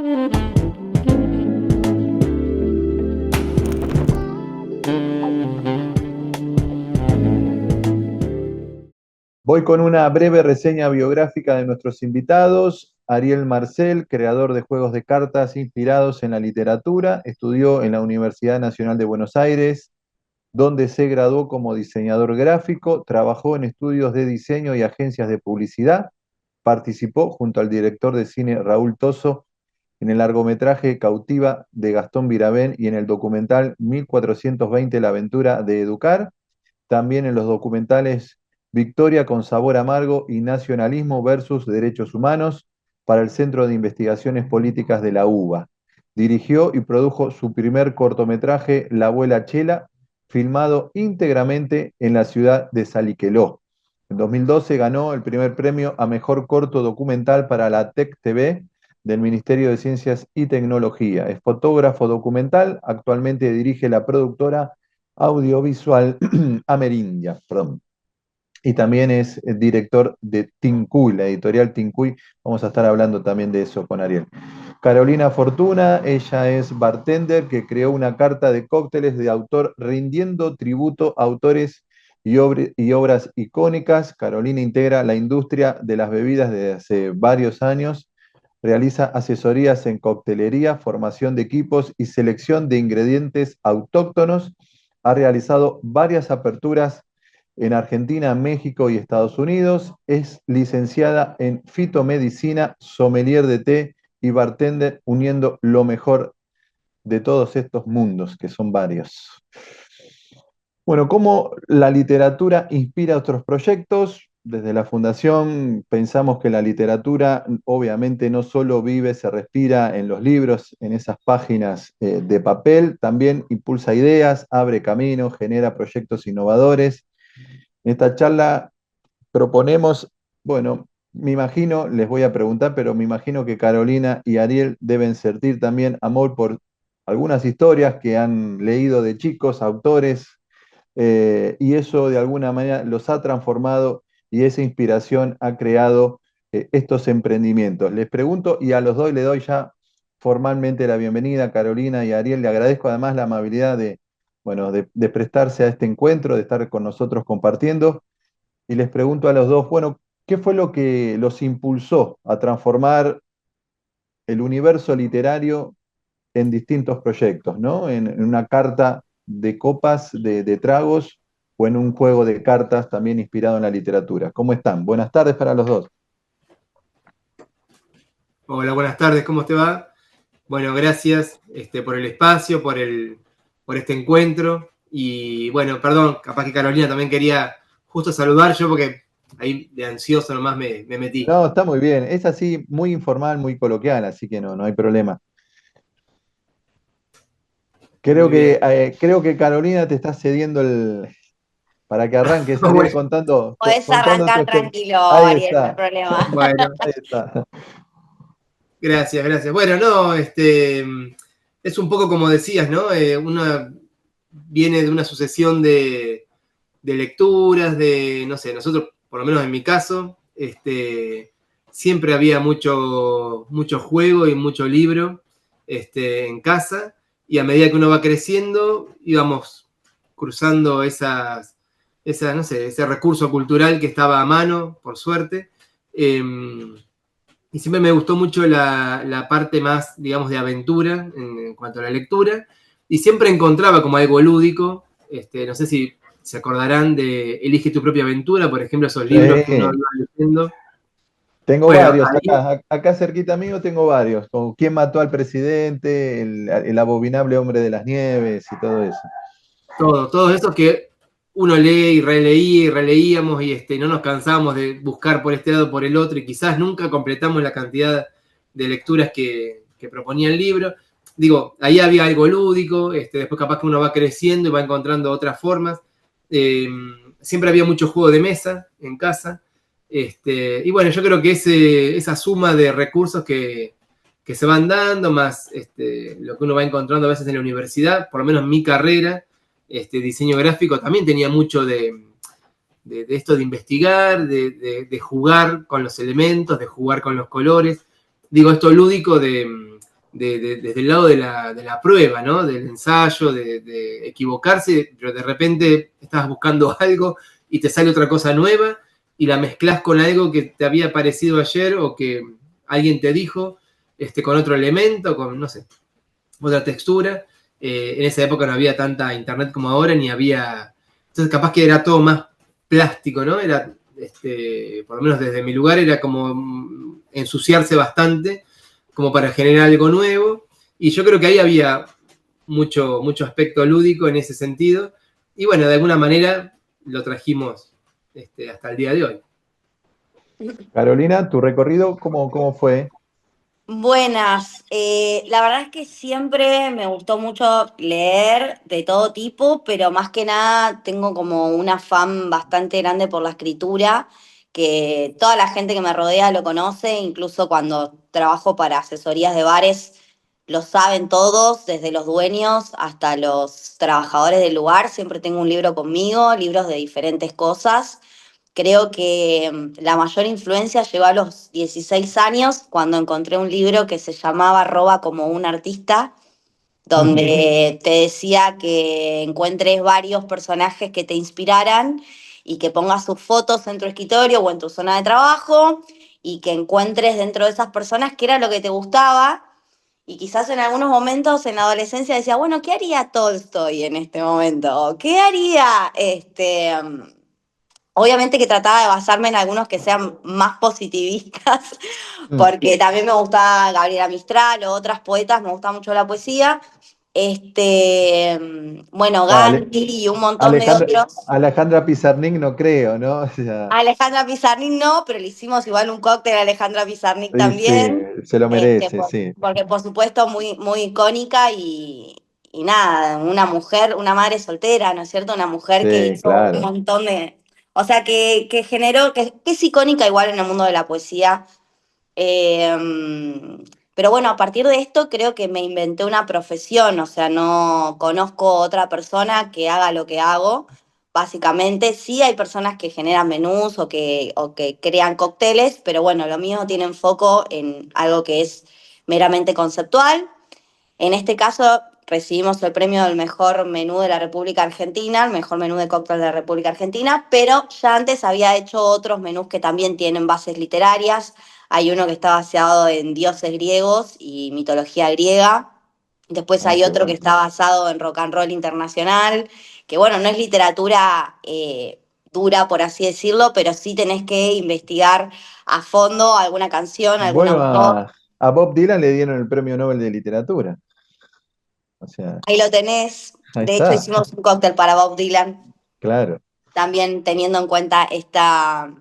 Voy con una breve reseña biográfica de nuestros invitados. Ariel Marcel, creador de juegos de cartas inspirados en la literatura, estudió en la Universidad Nacional de Buenos Aires, donde se graduó como diseñador gráfico, trabajó en estudios de diseño y agencias de publicidad, participó junto al director de cine Raúl Tosso en el largometraje Cautiva de Gastón Virabén y en el documental 1420, la aventura de educar, también en los documentales Victoria con sabor amargo y Nacionalismo versus Derechos Humanos para el Centro de Investigaciones Políticas de la UBA. Dirigió y produjo su primer cortometraje La abuela Chela, filmado íntegramente en la ciudad de Saliqueló. En 2012 ganó el primer premio a mejor corto documental para la TEC TV del Ministerio de Ciencias y Tecnología. Es fotógrafo documental, actualmente dirige la productora audiovisual Amerindia, perdón. Y también es director de Tincuy, la editorial Tincuy. Vamos a estar hablando también de eso con Ariel. Carolina Fortuna, ella es bartender que creó una carta de cócteles de autor rindiendo tributo a autores y obras icónicas. Carolina integra la industria de las bebidas desde hace varios años. Realiza asesorías en coctelería, formación de equipos y selección de ingredientes autóctonos. Ha realizado varias aperturas en Argentina, México y Estados Unidos. Es licenciada en fitomedicina, sommelier de té y bartender, uniendo lo mejor de todos estos mundos, que son varios. Bueno, ¿cómo la literatura inspira otros proyectos? Desde la Fundación pensamos que la literatura obviamente no solo vive, se respira en los libros, en esas páginas de papel, también impulsa ideas, abre caminos, genera proyectos innovadores. En esta charla proponemos, bueno, me imagino, les voy a preguntar, pero me imagino que Carolina y Ariel deben sentir también amor por algunas historias que han leído de chicos, autores, y eso de alguna manera los ha transformado y esa inspiración ha creado estos emprendimientos. Les pregunto y a los dos le doy ya formalmente la bienvenida, Carolina y Ariel. Le agradezco además la amabilidad de, bueno, de prestarse a este encuentro, de estar con nosotros compartiendo. Y les pregunto a los dos, bueno, ¿qué fue lo que los impulsó a transformar el universo literario en distintos proyectos, ¿no? En una carta de copas, de tragos, o en un juego de cartas también inspirado en la literatura. ¿Cómo están? Buenas tardes para los dos. Hola, buenas tardes, ¿cómo te va? Bueno, gracias por el espacio, por este encuentro. Y bueno, perdón, capaz que Carolina también quería justo saludar yo porque ahí de ansioso nomás me metí. No, está muy bien. Es así, muy informal, muy coloquial, así que no, no hay problema. Muy bien. Creo que Carolina te está cediendo para que arranques, Ariel, Bueno, Podés contando tu arrancar experiencia. tranquilo, Ahí Ariel, no hay está, problema. bueno, ahí está. gracias. Bueno, no, es un poco como decías, ¿no? Uno viene de una sucesión de lecturas, no sé, nosotros, por lo menos en mi caso, siempre había mucho juego y mucho libro en casa, y a medida que uno va creciendo, íbamos cruzando no sé, ese recurso cultural que estaba a mano, por suerte. Y siempre me gustó mucho la parte más, digamos, de aventura en cuanto a la lectura, y siempre encontraba como algo lúdico. No sé si se acordarán de Elige tu propia aventura, por ejemplo, esos libros que uno Sí. iba leyendo. Tengo Bueno, varios ahí acá cerquita mío tengo varios, como ¿Quién mató al presidente? El abominable hombre de las nieves y todo eso. todos esos que uno lee y releía y releíamos, y no nos cansábamos de buscar por este lado, por el otro, y quizás nunca completamos la cantidad de lecturas que proponía el libro. Digo, ahí había algo lúdico, después capaz que uno va creciendo y va encontrando otras formas. Siempre había mucho juego de mesa en casa. Y bueno, yo creo que esa suma de recursos que se van dando, más lo que uno va encontrando a veces en la universidad, por lo menos en mi carrera, diseño gráfico, también tenía mucho de esto de investigar, de jugar con los elementos, de jugar con los colores. Digo, esto lúdico de desde el lado de la prueba, ¿no? Del ensayo, de equivocarse, pero de repente estás buscando algo y te sale otra cosa nueva y la mezclas con algo que te había parecido ayer o que alguien te dijo, con otro elemento, con, no sé, otra textura. En esa época no había tanta internet como ahora, ni había... Entonces capaz que era todo más plástico, ¿no? Era, por lo menos desde mi lugar, era como ensuciarse bastante, como para generar algo nuevo. Y yo creo que ahí había mucho aspecto lúdico en ese sentido. Y bueno, de alguna manera lo trajimos hasta el día de hoy. Carolina, ¿tu recorrido cómo fue? Buenas, la verdad es que siempre me gustó mucho leer de todo tipo, pero más que nada tengo como un afán bastante grande por la escritura, que toda la gente que me rodea lo conoce, incluso cuando trabajo para asesorías de bares, lo saben todos, desde los dueños hasta los trabajadores del lugar, siempre tengo un libro conmigo, libros de diferentes cosas. Creo que la mayor influencia llegó a los 16 años cuando encontré un libro que se llamaba Roba como un artista, donde te decía que encuentres varios personajes que te inspiraran y que pongas sus fotos en tu escritorio o en tu zona de trabajo y que encuentres dentro de esas personas qué era lo que te gustaba. Y quizás en algunos momentos en la adolescencia decía, bueno, ¿qué haría Tolstoy en este momento? ¿Qué haría Obviamente que trataba de basarme en algunos que sean más positivistas, Mm. porque también me gusta Gabriela Mistral o otras poetas, me gusta mucho la poesía. Bueno, No, Gandhi y un montón de Alejandra, otros. Alejandra Pizarnik no creo, ¿no? O sea, Alejandra Pizarnik no, pero le hicimos igual un cóctel a Alejandra Pizarnik sí, sí, también, se lo merece, sí. porque por supuesto muy icónica y nada, una mujer, una madre soltera, ¿no es cierto? Una mujer que Sí, hizo un claro. montón de... O sea, que generó, que es icónica igual en el mundo de la poesía. Pero bueno, a partir de esto creo que me inventé una profesión, o sea, no conozco otra persona que haga lo que hago. Básicamente, sí hay personas que generan menús o que crean cócteles, pero bueno, lo mío tiene foco en algo que es meramente conceptual. En este caso, recibimos el premio del mejor menú de la República Argentina, el mejor menú de cóctel de la República Argentina, pero ya antes había hecho otros menús que también tienen bases literarias. Hay uno que está basado en dioses griegos y mitología griega. Después Ah, hay qué otro que bueno. está basado en rock and roll internacional, que bueno, no es literatura dura, por así decirlo, pero sí tenés que investigar a fondo alguna canción, algún Bueno, autor. a Bob Dylan le dieron el Premio Nobel de Literatura. O sea, Ahí lo tenés. ahí De hecho, está, hicimos un cóctel para Bob Dylan, claro. también teniendo en cuenta esta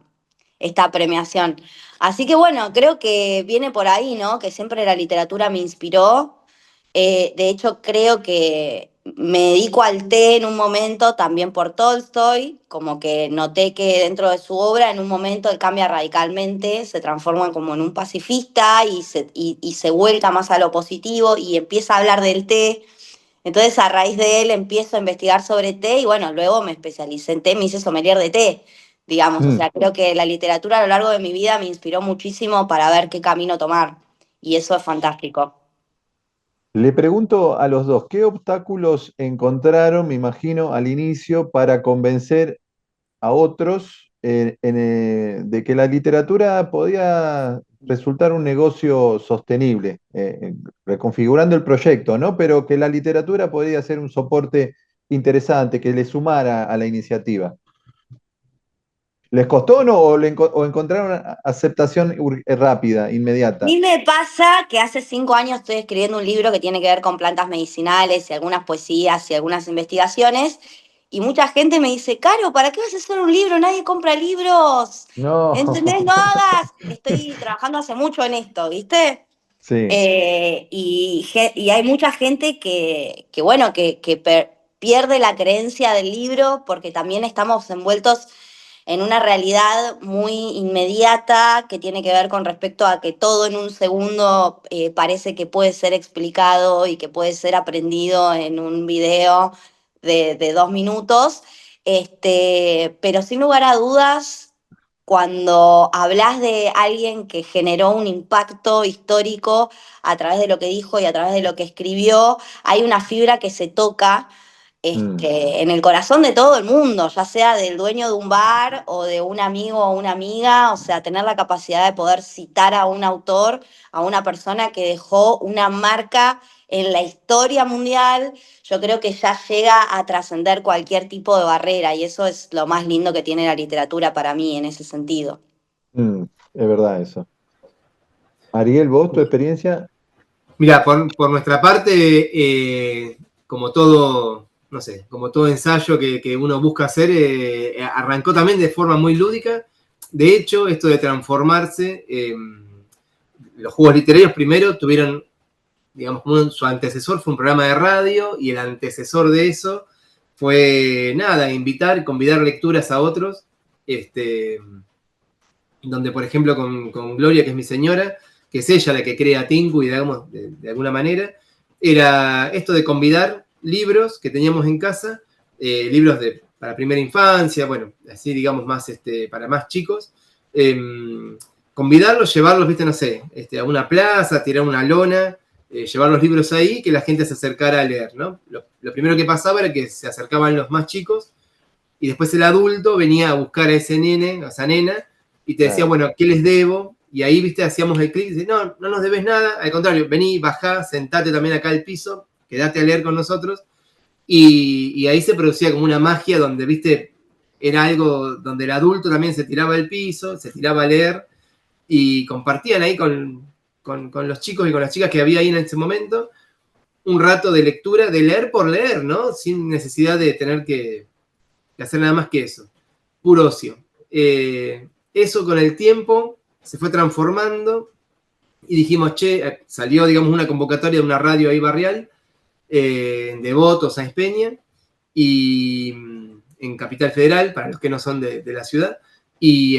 premiación. Así que bueno, creo que viene por ahí, ¿no? Que siempre la literatura me inspiró. De hecho, creo que me dedico al té en un momento también por Tolstoy, como que noté que dentro de su obra en un momento él cambia radicalmente, se transforma como en un pacifista y se vuelca más a lo positivo y empieza a hablar del té. Entonces, a raíz de él empiezo a investigar sobre té y bueno, luego me especialicé en té, me hice sommelier de té, digamos. O Mm. sea, creo que la literatura a lo largo de mi vida me inspiró muchísimo para ver qué camino tomar. Y eso es fantástico. Le pregunto a los dos, ¿qué obstáculos encontraron, me imagino, al inicio para convencer a otros de que la literatura podía resultar un negocio sostenible, reconfigurando el proyecto, ¿no? Pero que la literatura podía ser un soporte interesante, que le sumara a la iniciativa. ¿Les costó o no? ¿O encontraron aceptación rápida, A inmediata? mí me pasa que hace 5 años estoy escribiendo un libro que tiene que ver con plantas medicinales y algunas poesías y algunas investigaciones. Y mucha gente me dice, Caro, ¿para qué vas a hacer un libro? Nadie compra libros. No. ¿Entendés? No hagas. Estoy trabajando hace mucho en esto, ¿viste? Sí. Y hay mucha gente bueno, pierde la creencia del libro porque también estamos envueltos en una realidad muy inmediata que tiene que ver con respecto a que todo en un segundo parece que puede ser explicado y que puede ser aprendido en un video de 2 minutos. Pero sin lugar a dudas, cuando hablas de alguien que generó un impacto histórico a través de lo que dijo y a través de lo que escribió, hay una fibra que se toca en el corazón de todo el mundo, ya sea del dueño de un bar o de un amigo o una amiga, o sea, tener la capacidad de poder citar a un autor, a una persona que dejó una marca en la historia mundial, yo creo que ya llega a trascender cualquier tipo de barrera y eso es lo más lindo que tiene la literatura para mí en ese sentido. Es verdad eso. Ariel, vos, tu experiencia. Mira, por nuestra parte, como todo, no sé, como todo ensayo que uno busca hacer, arrancó también de forma muy lúdica. De hecho, esto de transformarse, los juegos literarios primero tuvieron, digamos, su antecesor fue un programa de radio y el antecesor de eso fue, nada, convidar lecturas a otros, donde, por ejemplo, con Gloria, que es mi señora, que es ella la que crea Tinku, y digamos, de alguna manera, era esto de convidar libros que teníamos en casa, libros para primera infancia, bueno, así digamos más para más chicos, convidarlos, llevarlos, viste, no sé, a una plaza, tirar una lona, llevar los libros ahí, que la gente se acercara a leer, ¿no? Lo primero que pasaba era que se acercaban los más chicos, y después el adulto venía a buscar a ese nene, a esa nena, y te decía, bueno, ¿qué les debo? Y ahí, viste, hacíamos el clic, y dice, no, no nos debes nada, al contrario, vení, bajá, sentate también acá al piso, quedate a leer con nosotros, y ahí se producía como una magia donde, viste, era algo donde el adulto también se tiraba al piso, se tiraba a leer, y compartían ahí con los chicos y con las chicas que había ahí en ese momento, un rato de lectura, de leer por leer, ¿no? Sin necesidad de tener que hacer nada más que eso, puro ocio. Eso con el tiempo se fue transformando y dijimos, che, salió, digamos, una convocatoria de una radio ahí barrial, de Voto, Sáenz Peña, y en Capital Federal, para los que no son de la ciudad, y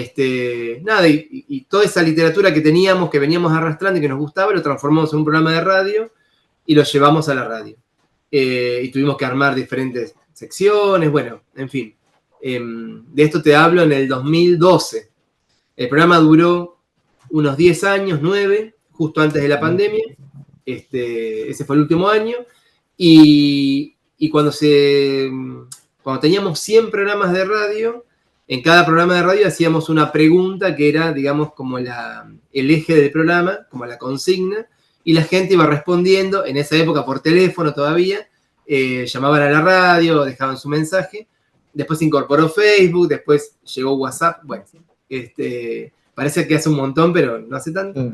nada, y toda esa literatura que teníamos, que veníamos arrastrando y que nos gustaba, lo transformamos en un programa de radio y lo llevamos a la radio. Y tuvimos que armar diferentes secciones, bueno, en fin. De esto te hablo en el 2012. El programa duró unos 10 años, 9, justo antes de la pandemia. Ese fue el último año. Y cuando teníamos 100 programas de radio, en cada programa de radio hacíamos una pregunta que era, digamos, como el eje del programa, como la consigna, y la gente iba respondiendo, en esa época por teléfono todavía, llamaban a la radio, dejaban su mensaje, después se incorporó Facebook, después llegó WhatsApp, bueno, parece que hace un montón, pero no hace tanto.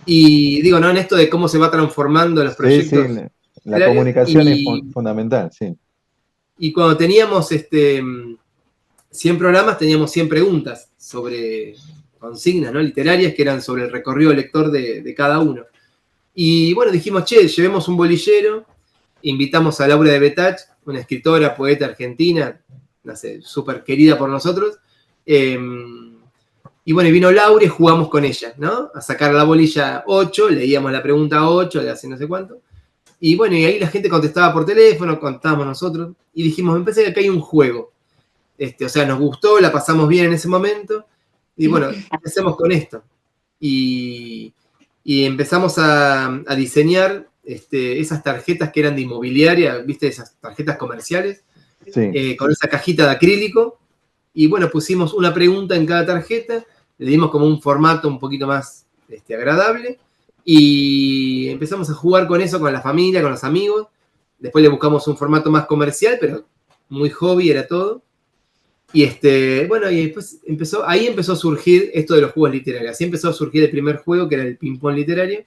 Y digo, ¿no? En esto de cómo se va transformando los proyectos. Sí, la comunicación es fundamental, sí. Y cuando teníamos 100 programas, teníamos 100 preguntas sobre consignas, ¿no? Literarias que eran sobre el recorrido lector de cada uno. Y bueno, dijimos, che, llevemos un bolillero, invitamos a Laura de Betach, una escritora, poeta argentina, no sé, súper querida por nosotros. Y bueno, vino Laura y jugamos con ella, ¿no? A sacar la bolilla 8, leíamos la pregunta 8 de hace no sé cuánto. Y bueno, y ahí la gente contestaba por teléfono, contábamos nosotros. Y dijimos, me parece que acá hay un juego. O sea, nos gustó, la pasamos bien en ese momento. Y bueno, ¿qué hacemos con esto? Y empezamos a diseñar esas tarjetas que eran de inmobiliaria, ¿viste? Esas tarjetas comerciales, sí. Con esa cajita de acrílico. Y bueno, pusimos una pregunta en cada tarjeta, le dimos como un formato un poquito más agradable, y empezamos a jugar con eso, con la familia, con los amigos. Después le buscamos un formato más comercial, pero muy hobby era todo. Y bueno, y después ahí empezó a surgir esto de los juegos literarios. Así empezó a surgir el primer juego, que era el ping-pong literario.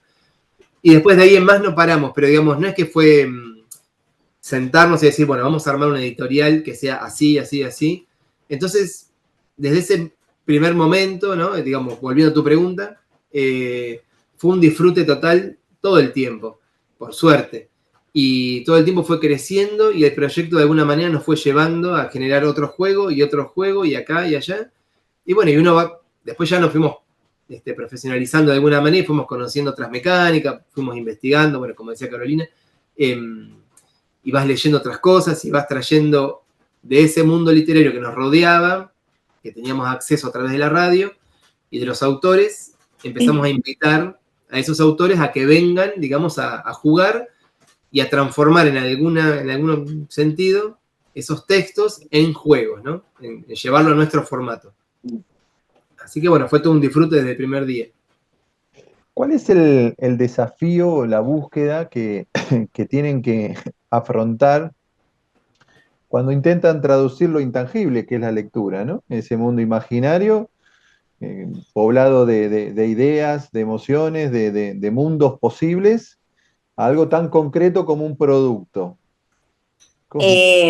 Y después de ahí en más no paramos, pero digamos, no es que fue sentarnos y decir, bueno, vamos a armar una editorial que sea así, así, así. Entonces, desde ese primer momento, ¿no? Digamos, volviendo a tu pregunta, fue un disfrute total todo el tiempo, por suerte. Y todo el tiempo fue creciendo y el proyecto de alguna manera nos fue llevando a generar otro juego y acá y allá. Y bueno, y uno va, después ya nos fuimos profesionalizando de alguna manera y fuimos conociendo otras mecánicas, fuimos investigando, bueno, como decía Carolina, y vas leyendo otras cosas y vas trayendo de ese mundo literario que nos rodeaba, que teníamos acceso a través de la radio y de los autores, empezamos a invitar a esos autores a que vengan, digamos, a jugar y a transformar en algún sentido esos textos en juegos, ¿no? En llevarlo a nuestro formato. Así que bueno, fue todo un disfrute desde el primer día. ¿Cuál es el desafío o la búsqueda que, que tienen que afrontar cuando intentan traducir lo intangible que es la lectura, ¿no? Ese mundo imaginario, poblado de ideas, de emociones, de mundos posibles, a algo tan concreto como un producto? ¿Cómo?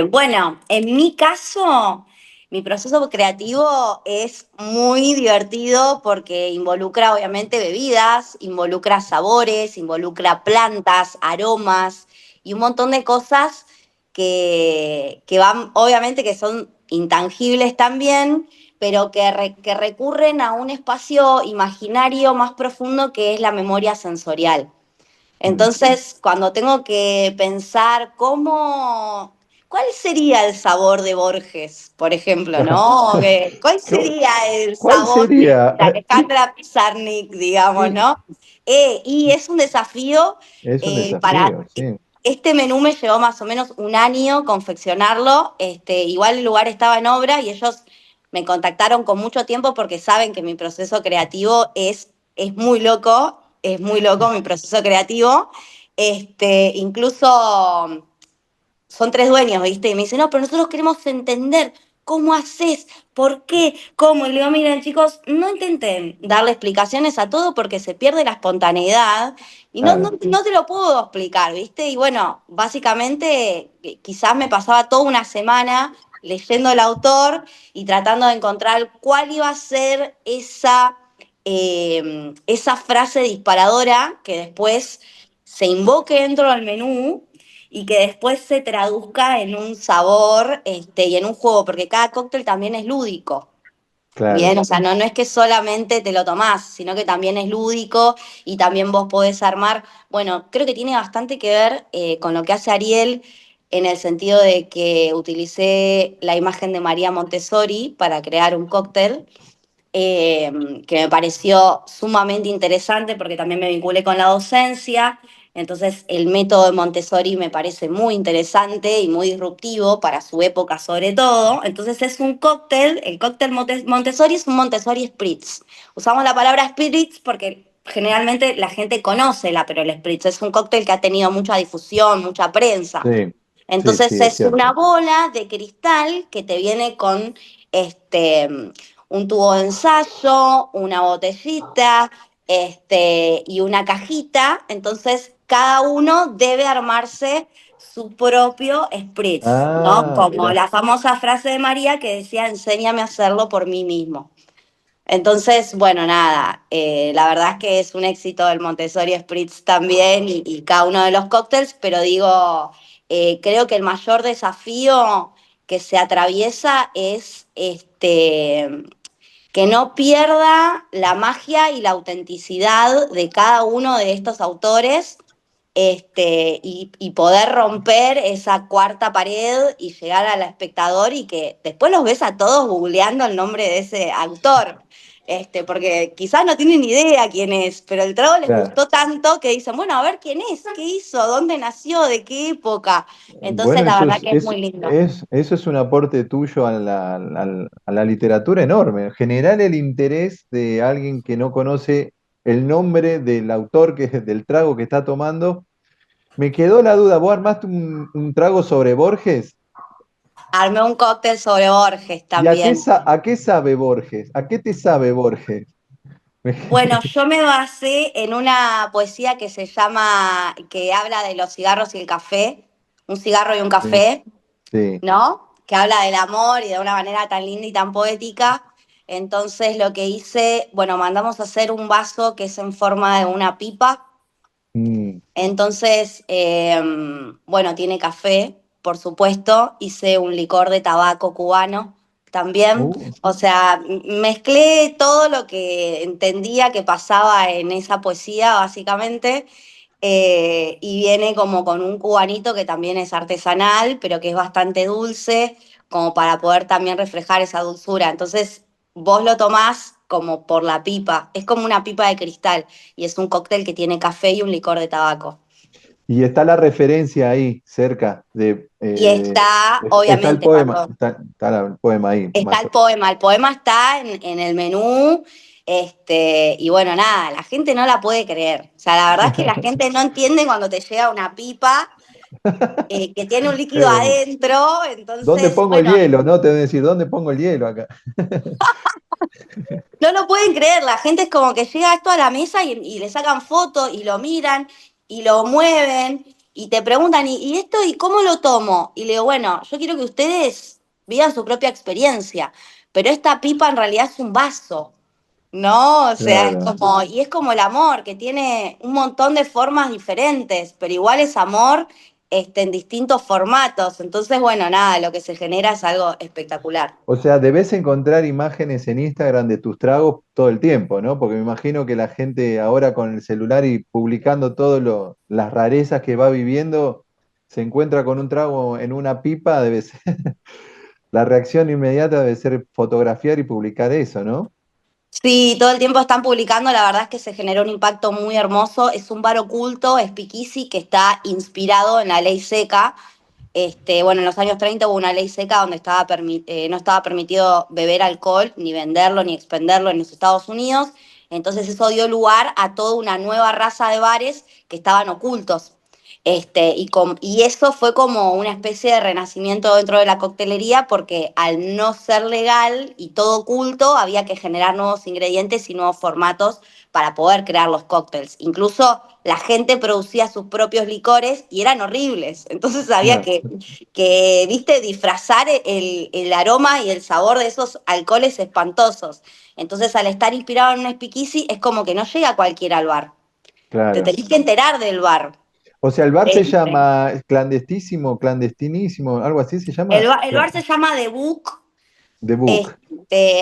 Bueno, en mi caso, mi proceso creativo es muy divertido porque involucra obviamente bebidas, involucra sabores, involucra plantas, aromas y un montón de cosas que van, obviamente que son intangibles también, pero que recurren a un espacio imaginario más profundo que es la memoria sensorial. Entonces, cuando tengo que pensar cuál sería el sabor de Borges, por ejemplo, ¿no? ¿Cuál sería el ¿Cuál sabor de sería? Alejandra Pizarnik, digamos, Sí, ¿no? Y es un desafío es un para... desafío, sí. Este menú me llevó más o menos un año confeccionarlo. Igual el lugar estaba en obra y ellos me contactaron con mucho tiempo porque saben que mi proceso creativo es muy loco mi proceso creativo. Incluso son tres dueños, ¿viste? Y me dicen, no, pero nosotros queremos entender cómo haces, por qué, cómo. Y le digo, miren, chicos, no intenten darle explicaciones a todo porque se pierde la espontaneidad y Claro. no te lo puedo explicar, ¿viste? Y bueno, básicamente quizás me pasaba toda una semana leyendo el autor y tratando de encontrar cuál iba a ser esa frase disparadora que después se invoque dentro del menú y que después se traduzca en un sabor y en un juego, porque cada cóctel también es lúdico. Bien, Claro. o sea, no es que solamente te lo tomás, sino que también es lúdico y también vos podés armar. Bueno, creo que tiene bastante que ver con lo que hace Ariel en el sentido de que utilicé la imagen de María Montessori para crear un cóctel que me pareció sumamente interesante porque también me vinculé con la docencia. Entonces, el método de Montessori me parece muy interesante y muy disruptivo para su época sobre todo. Entonces, es un cóctel, el cóctel Montessori es un Montessori Spritz. Usamos la palabra Spritz porque generalmente la gente conoce la Aperol Spritz. Es un cóctel que ha tenido mucha difusión, mucha prensa. Sí, sí, Entonces sí, es es una cierto. bola de cristal que te viene con este, un tubo de ensayo, una botellita y una cajita. Entonces cada uno debe armarse su propio spritz, ¿no? Ah, Como mira. la famosa frase de María que decía, enséñame a hacerlo por mí mismo. Entonces, bueno, nada, la verdad es que es un éxito el Montessori Spritz también y cada uno de los cócteles, pero digo, creo que el mayor desafío que se atraviesa es que no pierda la magia y la autenticidad de cada uno de estos autores y poder romper esa cuarta pared y llegar al espectador y que después los ves a todos googleando el nombre de ese autor. Porque quizás no tienen ni idea quién es, pero el trago les Claro. gustó tanto que dicen, bueno, a ver quién es, qué hizo, dónde nació, de qué época. Entonces, Bueno, la verdad que es muy lindo. eso es un aporte tuyo a a la literatura enorme. Generar el interés de alguien que no conoce el nombre del autor del trago que está tomando. Me quedó la duda, ¿vos armaste un trago sobre Borges? Armé un cóctel sobre Borges ¿Y también. a qué sabe Borges? ¿A qué te sabe Borges? Bueno, yo me basé en una poesía que se llama, que habla de los cigarros y el café, un cigarro y un Sí, café, sí. ¿no? Que habla del amor y de una manera tan linda y tan poética. Entonces lo que hice, bueno, mandamos a hacer un vaso que es en forma de una pipa. Mm. Entonces, bueno, tiene café, por supuesto. Hice un licor de tabaco cubano también. Uh, O sea, mezclé todo lo que entendía que pasaba en esa poesía, básicamente. Y viene como con un cubanito que también es artesanal, pero que es bastante dulce, como para poder también reflejar esa dulzura. Entonces, vos lo tomás como por la pipa, es como una pipa de cristal y es un cóctel que tiene café y un licor de tabaco. Y está la referencia ahí, cerca Y está, está el obviamente, poema, cuando está el poema ahí, está más o el poema está en el menú, y bueno, nada, la gente no la puede creer. O sea, la verdad es que la gente no entiende cuando te llega una pipa que tiene un líquido menos. adentro, ¿Dónde entonces, pongo el bueno, hielo? ¿No? Te deben decir, ¿dónde pongo el hielo acá? no lo pueden creer, la gente es como que llega esto a la mesa y le sacan fotos y lo miran y lo mueven y te preguntan, ¿y esto y cómo lo tomo? Y le digo, bueno, yo quiero que ustedes vivan su propia experiencia, pero esta pipa en realidad es un vaso, ¿no? O sea, es Claro. como, y es como el amor, que tiene un montón de formas diferentes, pero igual es amor, en distintos formatos. Entonces, bueno, nada, lo que se genera es algo espectacular. O sea, debes encontrar imágenes en Instagram de tus tragos todo el tiempo, ¿no? Porque me imagino que la gente ahora con el celular y publicando todas las rarezas que va viviendo, se encuentra con un trago en una pipa, debe ser, la reacción inmediata debe ser fotografiar y publicar eso, ¿no? Sí, todo el tiempo están publicando, la verdad es que se generó un impacto muy hermoso. Es un bar oculto, es Speakeasy, que está inspirado en la ley seca. Bueno, en los años 30 hubo una ley seca donde no estaba permitido beber alcohol, ni venderlo, ni expenderlo en los Estados Unidos. Entonces eso dio lugar a toda una nueva raza de bares que estaban ocultos. Y eso fue como una especie de renacimiento dentro de la coctelería porque al no ser legal y todo oculto, había que generar nuevos ingredientes y nuevos formatos para poder crear los cócteles. Incluso la gente producía sus propios licores y eran horribles. Entonces había Ah, viste, disfrazar el aroma y el sabor de esos alcoholes espantosos. Entonces al estar inspirado en un speakeasy es como que no llega cualquiera al bar. Te claro. tenés que enterar del bar. O sea, el bar se Este, llama clandestísimo, clandestinísimo, algo así se llama. el bar se llama The Book. The Book.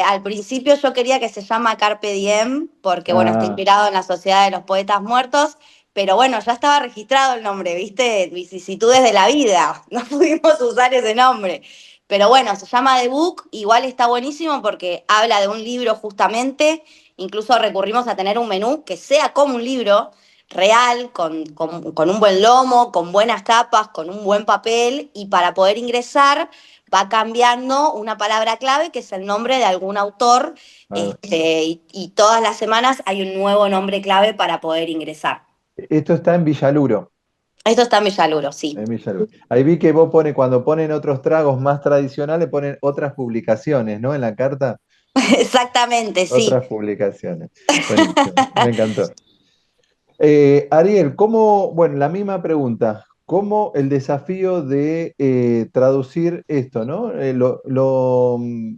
Al principio yo quería que se llama Carpe Diem, porque bueno, está Ah, inspirado en la Sociedad de los Poetas Muertos, pero bueno, ya estaba registrado el nombre, ¿viste? Vicisitudes de la vida, no pudimos usar ese nombre. Pero bueno, se llama The Book, igual está buenísimo porque habla de un libro justamente, incluso recurrimos a tener un menú que sea como un libro real, con un buen lomo, con buenas tapas, con un buen papel, y para poder ingresar va cambiando una palabra clave que es el nombre de algún autor, ah. y todas las semanas hay un nuevo nombre clave para poder ingresar. Esto está en Villaluro. Esto está en Villaluro, sí. En Villaluro. Ahí vi que cuando ponen otros tragos más tradicionales, ponen otras publicaciones, ¿no? En la carta, Exactamente, sí. otras publicaciones. Buenísimo, me encantó. Ariel, bueno, la misma pregunta, ¿cómo el desafío de traducir esto, ¿no?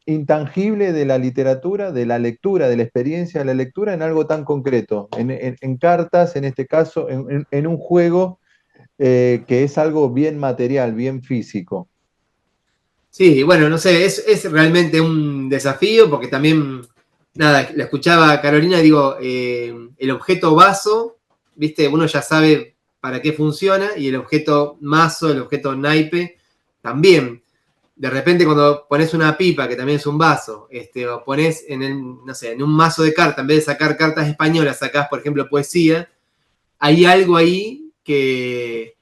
Intangible de la literatura, de la lectura, de la experiencia de la lectura en algo tan concreto, en cartas, en este caso, en un juego que es algo bien material, bien físico. Sí, bueno, no sé, es realmente un desafío porque también, nada, la escuchaba a Carolina, digo, el objeto vaso, viste, uno ya sabe para qué funciona y el objeto mazo, el objeto naipe, también. De repente cuando pones una pipa, que también es un vaso, o pones no sé, en un mazo de cartas, en vez de sacar cartas españolas, sacás, por ejemplo, poesía, hay algo ahí que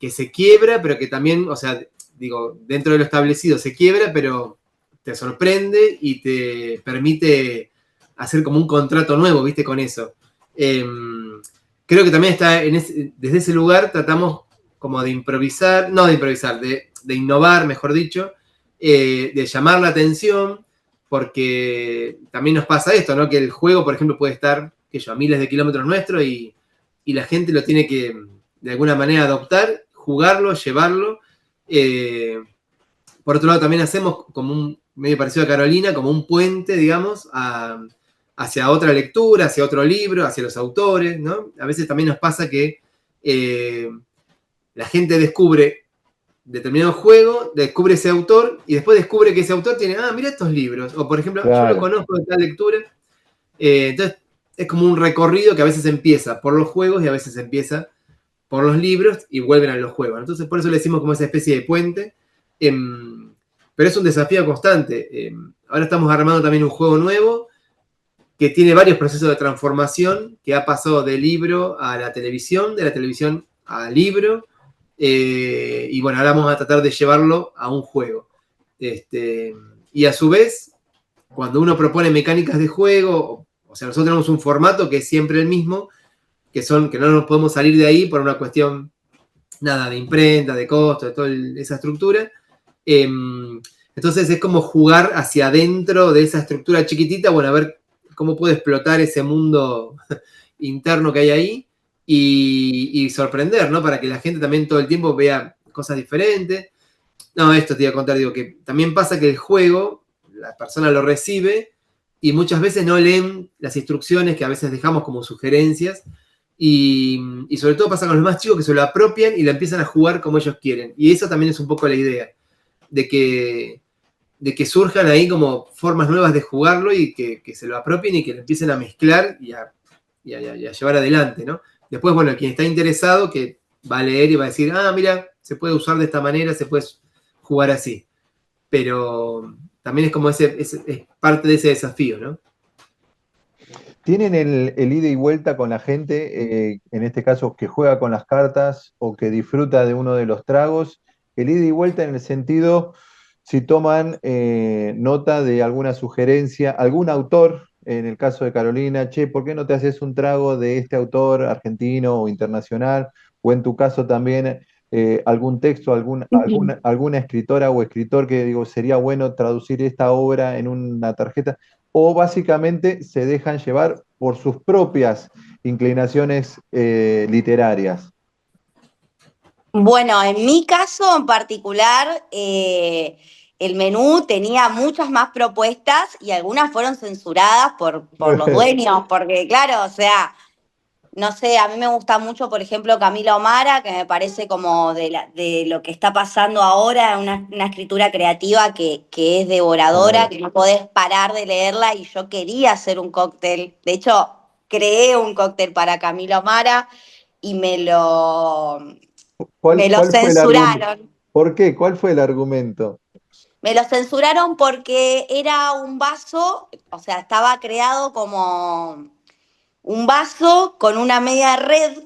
se quiebra, pero que también, o sea, digo, dentro de lo establecido se quiebra, pero te sorprende y te permite hacer como un contrato nuevo, ¿viste? Con eso. Creo que también está desde ese lugar tratamos como de improvisar, no de improvisar, de innovar, mejor dicho, de llamar la atención, porque también nos pasa esto, ¿no? Que el juego, por ejemplo, puede estar, qué yo, a miles de kilómetros nuestros y la gente lo tiene que, de alguna manera, adoptar, jugarlo, llevarlo. Por otro lado, también hacemos como un medio parecido a Carolina, como un puente, digamos, hacia otra lectura, hacia otro libro, hacia los autores, ¿no? A veces también nos pasa que la gente descubre determinado juego, descubre ese autor y después descubre que ese autor tiene, mira estos libros, o por ejemplo, yo lo Claro. conozco de tal lectura. Entonces, es como un recorrido que a veces empieza por los juegos y a veces empieza por los libros y vuelven a los juegos. Entonces, por eso le decimos como esa especie de puente. Pero es un desafío constante. ahora estamos armando también un juego nuevo que tiene varios procesos de transformación, que ha pasado del libro a la televisión, de la televisión al libro, y bueno, ahora vamos a tratar de llevarlo a un juego. Y a su vez, cuando uno propone mecánicas de juego, o sea, nosotros tenemos un formato que es siempre el mismo, que no nos podemos salir de ahí por una cuestión, nada, de imprenta, de costo, de toda esa estructura. Entonces es como jugar hacia adentro de esa estructura chiquitita, bueno, a ver cómo puede explotar ese mundo interno que hay ahí y sorprender, ¿no? Para que la gente también todo el tiempo vea cosas diferentes. No, esto te iba a contar, digo, que también pasa que el juego, la persona lo recibe y muchas veces no leen las instrucciones que a veces dejamos como sugerencias y sobre todo pasa con los más chicos que se lo apropian y la empiezan a jugar como ellos quieren. Y eso también es un poco la idea, de que surjan ahí como formas nuevas de jugarlo y que se lo apropien y que lo empiecen a mezclar y a llevar adelante, ¿no? Después, bueno, quien está interesado que va a leer y va a decir, mira, se puede usar de esta manera, se puede jugar así. Pero también es como es parte de ese desafío, ¿no? ¿Tienen el ida y vuelta con la gente, en este caso que juega con las cartas o que disfruta de uno de los tragos? El ida y vuelta en el sentido, si toman nota de alguna sugerencia, algún autor, en el caso de Carolina, che, ¿por qué no te haces un trago de este autor argentino o internacional? O en tu caso también algún texto, alguna escritora o escritor que digo, sería bueno traducir esta obra en una tarjeta, o básicamente se dejan llevar por sus propias inclinaciones literarias. Bueno, en mi caso en particular, el menú tenía muchas más propuestas y algunas fueron censuradas por los dueños, porque claro, o sea, no sé, a mí me gusta mucho, por ejemplo, Camila Omara, que me parece como de lo que está pasando ahora, una escritura creativa que es devoradora, Claro. que no podés parar de leerla y yo quería hacer un cóctel. De hecho, creé un cóctel para Camila Omara y me lo ¿Cuál fue el argumento? censuraron. ¿Por qué? ¿Cuál fue el argumento? Me lo censuraron porque era un vaso, o sea, estaba creado como un vaso con una media red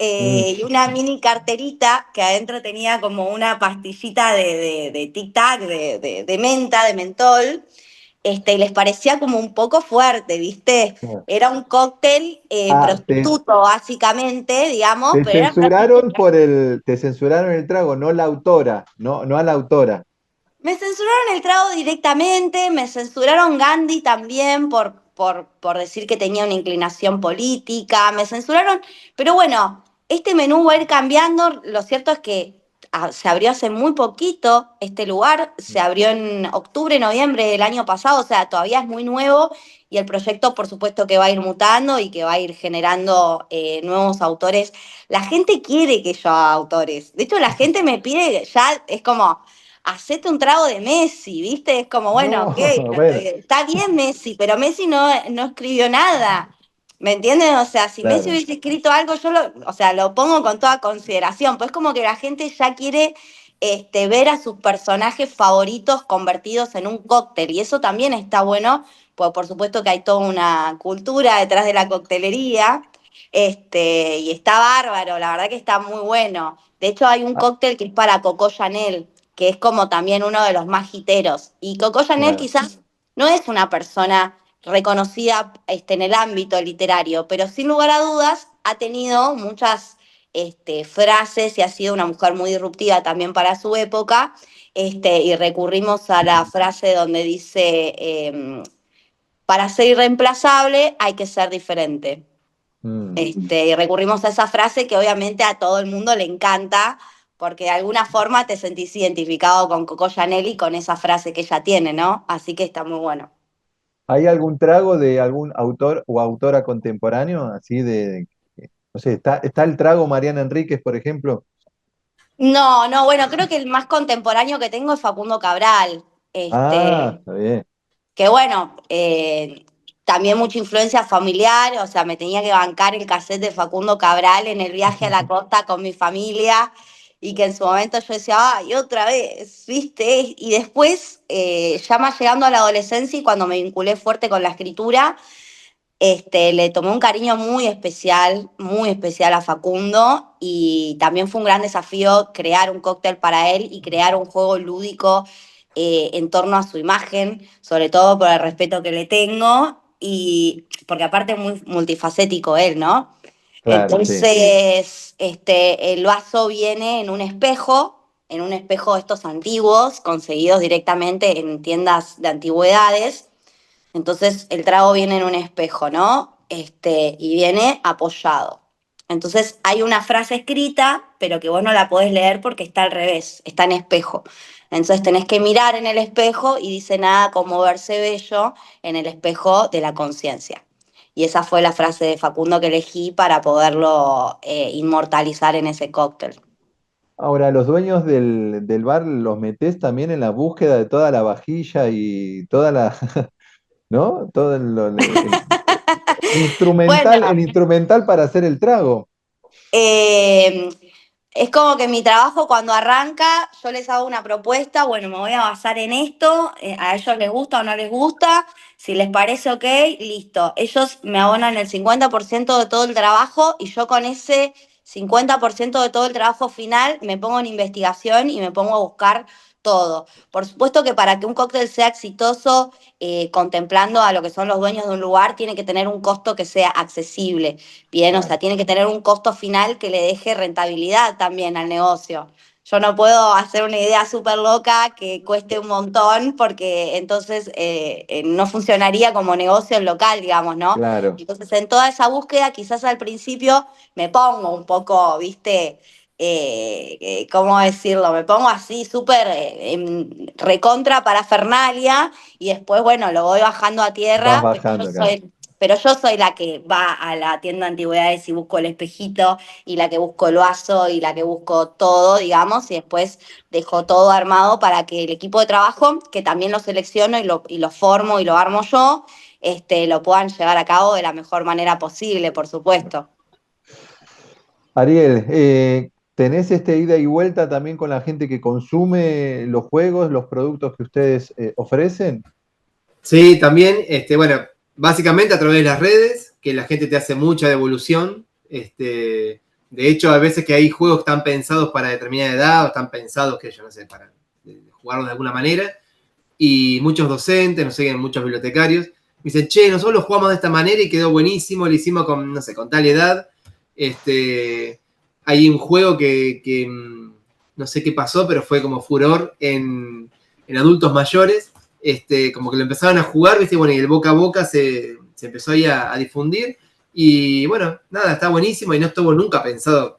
Mm. y una mini carterita que adentro tenía como una pastillita de tic-tac, de menta, de mentol, y les parecía como un poco fuerte, ¿viste? Era un cóctel Ah, prostituto, básicamente, digamos, te pero era censuraron prostituta. te censuraron el trago, no la autora, no a la autora. Me censuraron el trago directamente, me censuraron Gandhi también por decir que tenía una inclinación política, me censuraron, pero bueno, este menú va a ir cambiando, lo cierto es que se abrió hace muy poquito este lugar, se abrió en octubre, noviembre del año pasado, o sea, todavía es muy nuevo y el proyecto por supuesto que va a ir mutando y que va a ir generando nuevos autores. La gente quiere que yo haga autores, de hecho la gente me pide, ya es como hacete un trago de Messi, ¿viste? Es como, bueno, No, ok, bueno, está bien Messi, pero Messi no escribió nada. ¿Me entienden? O sea, si Messi claro. hubiese escrito algo, o sea, lo pongo con toda consideración. Pues como que la gente ya quiere ver a sus personajes favoritos convertidos en un cóctel. Y eso también está bueno, pues por supuesto que hay toda una cultura detrás de la coctelería. Y está bárbaro, la verdad que está muy bueno. De hecho, hay un Ah, cóctel que es para Coco Chanel, que es como también uno de los más jiteros. Y Coco Chanel claro. quizás no es una persona reconocida en el ámbito literario, pero sin lugar a dudas ha tenido muchas frases y ha sido una mujer muy disruptiva también para su época. Y recurrimos a la frase donde dice, para ser irreemplazable hay que ser diferente. Mm. Y recurrimos a esa frase que obviamente a todo el mundo le encanta, porque de alguna forma te sentís identificado con Coco Chanel y con esa frase que ella tiene, ¿no? Así que está muy bueno. ¿Hay algún trago de algún autor o autora contemporáneo? Así no sé, está el trago Mariana Enríquez, por ejemplo. No, no, bueno, creo que el más contemporáneo que tengo es Facundo Cabral. Ah, está bien. Que bueno, también mucha influencia familiar, o sea, me tenía que bancar el cassette de Facundo Cabral en el viaje a la costa con mi familia y que en su momento yo decía, ay, otra vez, ¿viste? Y después, ya más llegando a la adolescencia y cuando me vinculé fuerte con la escritura, le tomé un cariño muy especial a Facundo y también fue un gran desafío crear un cóctel para él y crear un juego lúdico en torno a su imagen, sobre todo por el respeto que le tengo y porque aparte es muy multifacético él, ¿no? Claro, sí. Entonces, el vaso viene en un espejo de estos antiguos, conseguidos directamente en tiendas de antigüedades. Entonces el trago viene en un espejo, ¿no? Y viene apoyado. Entonces hay una frase escrita, pero que vos no la podés leer porque está al revés, está en espejo. Entonces tenés que mirar en el espejo y dice nada como verse bello en el espejo de la conciencia. Y esa fue la frase de Facundo que elegí para poderlo inmortalizar en ese cóctel. Ahora, los dueños del bar los metés también en la búsqueda de toda la vajilla y toda la, ¿no? Todo Bueno, el instrumental para hacer el trago. Eh, es como que mi trabajo cuando arranca, yo les hago una propuesta, bueno, me voy a basar en esto, a ellos les gusta o no les gusta, si les parece ok, listo. Ellos me abonan el 50% de todo el trabajo y yo con ese 50% de todo el trabajo final me pongo en investigación y me pongo a buscar todo. Por supuesto que para que un cóctel sea exitoso, contemplando a lo que son los dueños de un lugar, tiene que tener un costo que sea accesible. Bien, o Claro, sea, tiene que tener un costo final que le deje rentabilidad también al negocio. Yo no puedo hacer una idea súper loca que cueste un montón porque entonces no funcionaría como negocio local, digamos, ¿no? claro. Entonces, en toda esa búsqueda, quizás al principio me pongo un poco, ¿viste? ¿Cómo decirlo? Me pongo así súper recontra parafernalia y después, bueno, lo voy bajando a Vas tierra, bajando acá. pero yo soy la que va a la tienda de antigüedades y busco el espejito y la que busco el vaso y la que busco todo, digamos, y después dejo todo armado para que el equipo de trabajo, que también lo selecciono y lo formo y lo armo yo, lo puedan llevar a cabo de la mejor manera posible, por supuesto. Ariel, ¿tenés este ida y vuelta también con la gente que consume los juegos, los productos que ustedes ofrecen? Sí, también, bueno, básicamente a través de las redes, que la gente te hace mucha devolución. De hecho, a veces que hay juegos que están pensados para determinada edad, o están pensados, que yo no sé, para jugarlos de alguna manera, y muchos docentes, no sé, muchos bibliotecarios, me dicen, che, nosotros lo jugamos de esta manera y quedó buenísimo, lo hicimos con, no sé, con tal edad. Hay un juego que no sé qué pasó, pero fue como furor en adultos mayores, como que lo empezaron a jugar, ¿viste? Bueno, y el boca a boca se empezó ahí a difundir. Y bueno, nada, está buenísimo y no estuvo nunca pensado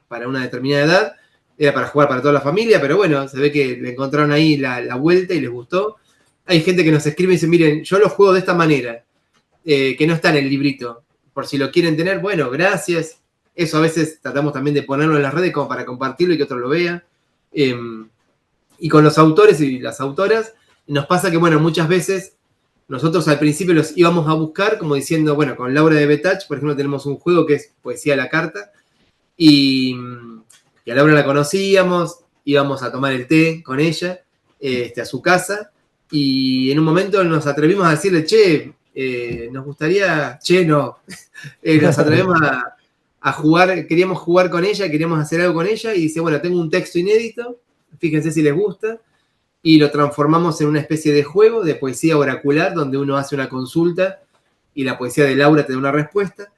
para una determinada edad. Era para jugar para toda la familia, pero bueno, se ve que le encontraron ahí la vuelta y les gustó. Hay gente que nos escribe y dice, miren, yo lo juego de esta manera, que no está en el librito. Por si lo quieren tener, bueno, gracias. Eso a veces tratamos también de ponerlo en las redes como para compartirlo y que otro lo vea. Eh, y con los autores y las autoras, nos pasa que, bueno, muchas veces nosotros al principio los íbamos a buscar, como diciendo, bueno, con Laura de Betach, por ejemplo, tenemos un juego que es Poesía a la Carta, y a Laura la conocíamos, íbamos a tomar el té con ella, a su casa, y en un momento nos atrevimos a decirle, che, nos gustaría, che, no, nos atrevemos a jugar, queríamos jugar con ella, queríamos hacer algo con ella, y dice, bueno, tengo un texto inédito, fíjense si les gusta, y lo transformamos en una especie de juego de poesía oracular, donde uno hace una consulta y la poesía de Laura te da una respuesta.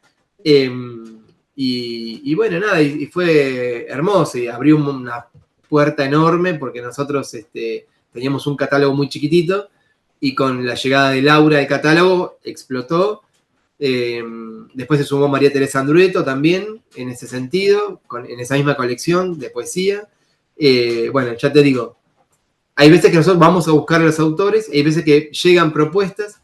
Y bueno, nada, y fue hermoso y abrió una puerta enorme porque nosotros teníamos un catálogo muy chiquitito y con la llegada de Laura al catálogo explotó. Después se sumó María Teresa Andrueto también en ese sentido, en esa misma colección de poesía. Bueno, ya te digo, hay veces que nosotros vamos a buscar a los autores, hay veces que llegan propuestas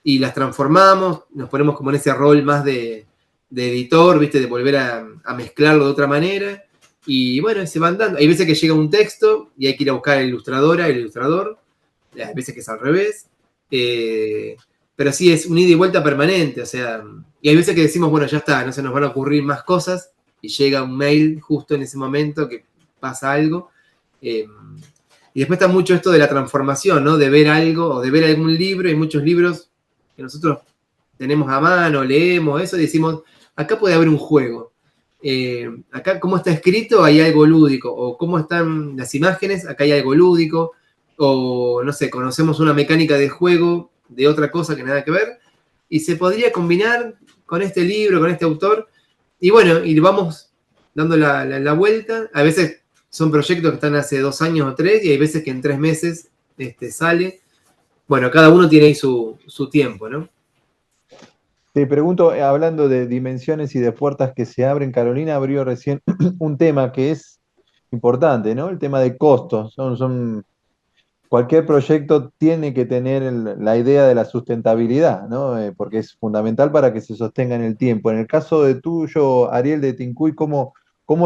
y las transformamos, nos ponemos como en ese rol más de editor, ¿viste? De volver a mezclarlo de otra manera. Y bueno, se van dando. Hay veces que llega un texto y hay que ir a buscar a la ilustradora, el ilustrador. Hay veces que es al revés. Pero sí, es un ida y vuelta permanente. O sea, y hay veces que decimos, bueno, ya está, no se nos van a ocurrir más cosas. Y llega un mail justo en ese momento que pasa algo. Y después está mucho esto de la transformación, ¿no? De ver algo o de ver algún libro. Hay muchos libros que nosotros tenemos a mano, leemos eso y decimos, acá puede haber un juego. Acá, cómo está escrito, hay algo lúdico. O cómo están las imágenes, acá hay algo lúdico. O, no sé, conocemos una mecánica de juego de otra cosa que nada que ver. Y se podría combinar con este libro, con este autor. Y bueno, y vamos dando la vuelta. A veces son proyectos que están hace 2 años o 3, y hay veces que en 3 meses sale. Bueno, cada uno tiene ahí su tiempo, ¿no? Te pregunto, hablando de dimensiones y de puertas que se abren, Carolina abrió recién un tema que es importante, ¿no? El tema de costos. Cualquier proyecto tiene que tener la idea de la sustentabilidad, ¿no? Porque es fundamental para que se sostenga en el tiempo. En el caso de tuyo, Ariel de Tincuy, ¿cómo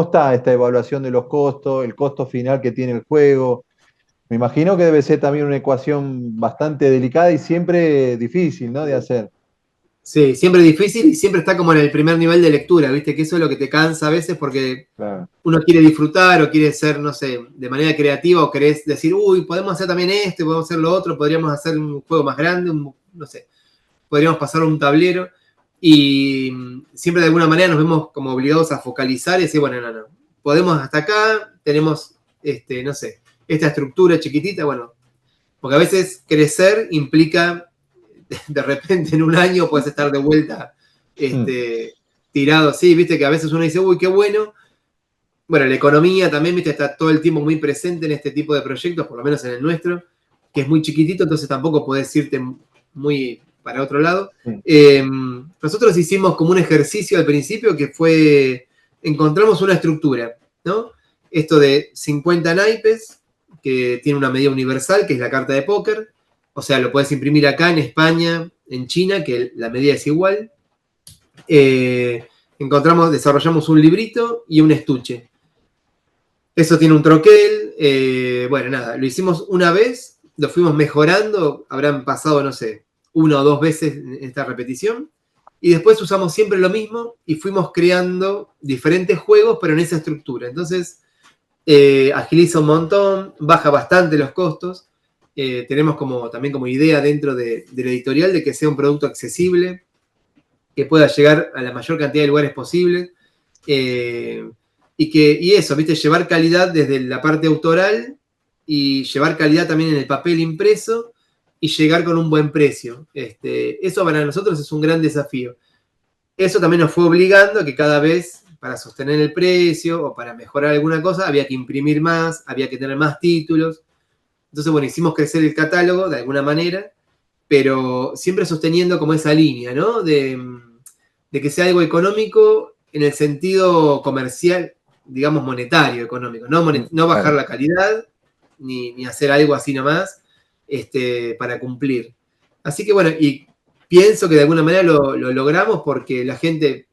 está esta evaluación de los costos, el costo final que tiene el juego? Me imagino que debe ser también una ecuación bastante delicada y siempre difícil, ¿no? De hacer. Sí, siempre difícil y siempre está como en el primer nivel de lectura, ¿viste? Que eso es lo que te cansa a veces porque Claro. uno quiere disfrutar o quiere ser, no sé, de manera creativa, o querés decir, uy, podemos hacer también esto, podemos hacer lo otro, podríamos hacer un juego más grande, no sé, podríamos pasar a un tablero. Y siempre de alguna manera nos vemos como obligados a focalizar y decir, bueno, no, podemos hasta acá, tenemos, no sé, esta estructura chiquitita, bueno, porque a veces crecer implica, de repente en un año puedes estar de vuelta tirado así, viste, que a veces uno dice, uy, qué bueno. Bueno, la economía también, viste, está todo el tiempo muy presente en este tipo de proyectos, por lo menos en el nuestro, que es muy chiquitito, entonces tampoco podés irte muy para otro lado. Sí. Nosotros hicimos como un ejercicio al principio que fue, encontramos una estructura, ¿no? Esto de 50 naipes, que tiene una medida universal, que es la carta de póker. O sea, lo puedes imprimir acá en España, en China, que la medida es igual. Desarrollamos un librito y un estuche. Eso tiene un troquel. Bueno, nada, lo hicimos una vez, lo fuimos mejorando, habrán pasado, no sé, 1 o 2 veces en esta repetición. Y después usamos siempre lo mismo y fuimos creando diferentes juegos, pero en esa estructura. Entonces, agiliza un montón, baja bastante los costos. Tenemos también como idea dentro de la editorial de que sea un producto accesible, que pueda llegar a la mayor cantidad de lugares posible. Y eso, ¿viste? Llevar calidad desde la parte autoral y llevar calidad también en el papel impreso y llegar con un buen precio. Eso para nosotros es un gran desafío. Eso también nos fue obligando a que cada vez, para sostener el precio o para mejorar alguna cosa, había que imprimir más, había que tener más títulos. Entonces, bueno, hicimos crecer el catálogo de alguna manera, pero siempre sosteniendo como esa línea, ¿no? De que sea algo económico en el sentido comercial, digamos monetario, económico. No bajar la calidad, ni hacer algo así nomás, para cumplir. Así que bueno, y pienso que de alguna manera lo logramos porque la gente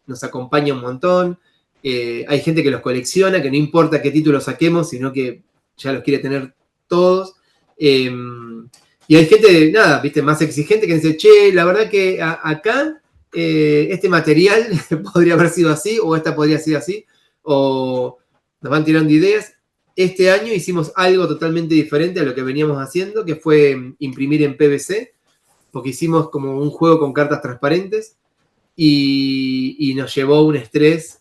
nos acompaña un montón. Hay gente que los colecciona, que no importa qué título saquemos, sino que ya los quiere tener todos. Y hay gente, nada, viste, más exigente que dice, che, la verdad que acá este material podría haber sido así, o esta podría ser así, o nos van tirando ideas. Este año hicimos algo totalmente diferente a lo que veníamos haciendo, que fue imprimir en PVC, porque hicimos como un juego con cartas transparentes y nos llevó un estrés.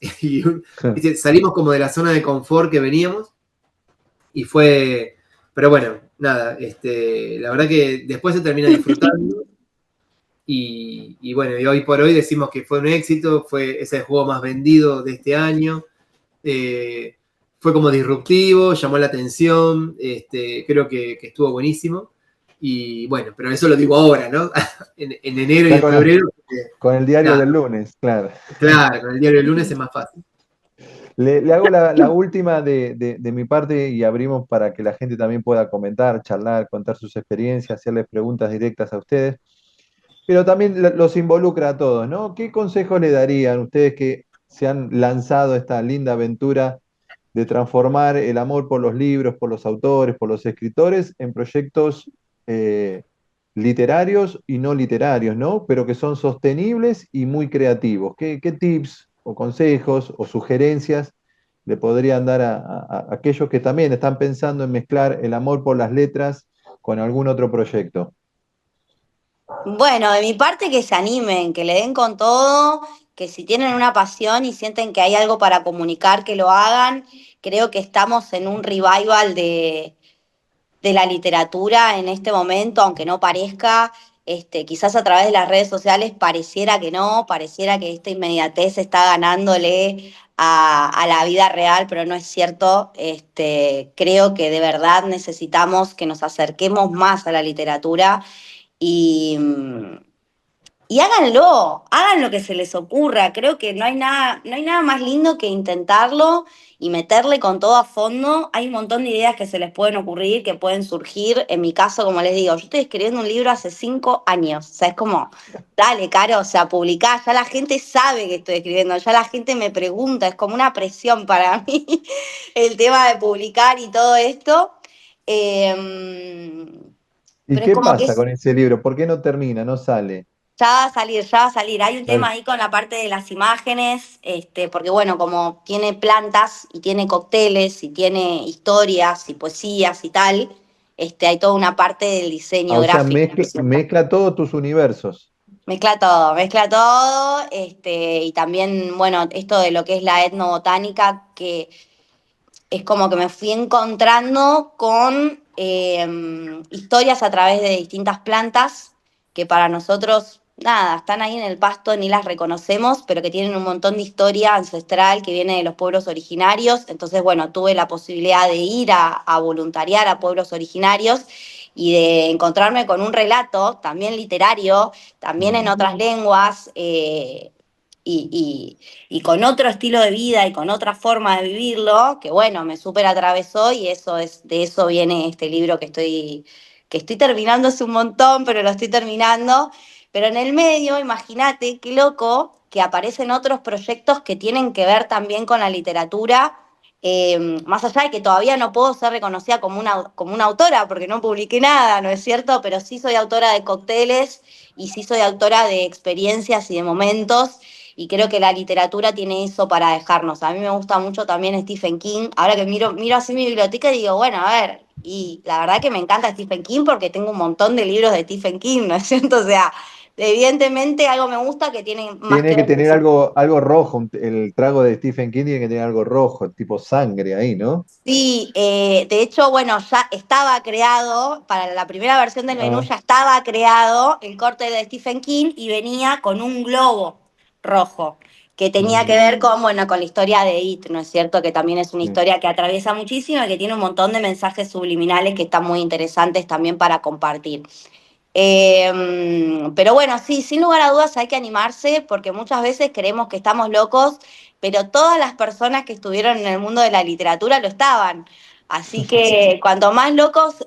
¿Viste? Salimos como de la zona de confort que veníamos y fue, pero bueno, nada, la verdad que después se termina disfrutando. Y bueno, y hoy por hoy decimos que fue un éxito, es el juego más vendido de este año. Fue como disruptivo, llamó la atención, creo que estuvo buenísimo. Y bueno, pero eso lo digo ahora, ¿no? en enero y en febrero. Con el diario del lunes, claro. Claro, con el diario del lunes es más fácil. Le hago la última de mi parte y abrimos para que la gente también pueda comentar, charlar, contar sus experiencias, hacerles preguntas directas a ustedes. Pero también los involucra a todos, ¿no? ¿Qué consejos le darían ustedes que se han lanzado esta linda aventura de transformar el amor por los libros, por los autores, por los escritores en proyectos literarios y no literarios, ¿no? Pero que son sostenibles y muy creativos? ¿Qué tips o consejos o sugerencias le podrían dar a aquellos que también están pensando en mezclar el amor por las letras con algún otro proyecto? Bueno, de mi parte que se animen, que le den con todo, que si tienen una pasión y sienten que hay algo para comunicar, que lo hagan. Creo que estamos en un revival de la literatura en este momento, aunque no parezca, quizás a través de las redes sociales pareciera que no, pareciera que esta inmediatez está ganándole a la vida real, pero no es cierto. Creo que de verdad necesitamos que nos acerquemos más a la literatura y, y háganlo, hagan lo que se les ocurra. Creo que no hay nada más lindo que intentarlo y meterle con todo a fondo. Hay un montón de ideas que se les pueden ocurrir, que pueden surgir. En mi caso, como les digo, yo estoy escribiendo un libro hace 5 años. O sea, es como, dale, Caro, o sea, publicá. Ya la gente sabe que estoy escribiendo, ya la gente me pregunta. Es como una presión para mí el tema de publicar y todo esto. ¿Y Pero es qué como que pasa es con ese libro? ¿Por qué no termina, no sale? ya va a salir, ya va a salir. Hay un tema Dale. ahí con la parte de las imágenes, porque bueno, como tiene plantas y tiene cócteles y tiene historias y poesías y tal, hay toda una parte del Ah, diseño o sea, gráfico. mezcla todos tus universos. Mezcla todo, y también, bueno, esto de lo que es la etnobotánica, que es como que me fui encontrando con historias a través de distintas plantas que para nosotros, nada, están ahí en el pasto, ni las reconocemos, pero que tienen un montón de historia ancestral que viene de los pueblos originarios. Entonces, bueno, tuve la posibilidad de ir a voluntariar a pueblos originarios y de encontrarme con un relato también literario, también en Mm. otras lenguas, y con otro estilo de vida y con otra forma de vivirlo, que bueno, me súper atravesó y de eso viene este libro que estoy terminando hace un montón, pero lo estoy terminando. Pero en el medio, imagínate qué loco que aparecen otros proyectos que tienen que ver también con la literatura, más allá de que todavía no puedo ser reconocida como una autora, porque no publiqué nada, ¿no es cierto? Pero sí soy autora de cócteles y sí soy autora de experiencias y de momentos, y creo que la literatura tiene eso para dejarnos. A mí me gusta mucho también Stephen King. Ahora que miro así mi biblioteca y digo, bueno, a ver, y la verdad que me encanta Stephen King porque tengo un montón de libros de Stephen King, ¿no es cierto? O sea, evidentemente algo me gusta que tiene más Tiene que que ver con tener eso. algo rojo, el trago de Stephen King tiene que tener algo rojo, tipo sangre ahí, ¿no? Sí, de hecho, bueno, ya estaba creado, para la primera versión del menú Ah, ya estaba creado el corte de Stephen King y venía con un globo rojo, que tenía que mm, ver con, bueno, con la historia de It, ¿no es cierto? Que también es una sí. historia que atraviesa muchísimo y que tiene un montón de mensajes subliminales que están muy interesantes también para compartir. Pero bueno, sí, sin lugar a dudas hay que animarse porque muchas veces creemos que estamos locos, pero todas las personas que estuvieron en el mundo de la literatura lo estaban. Así que cuanto más locos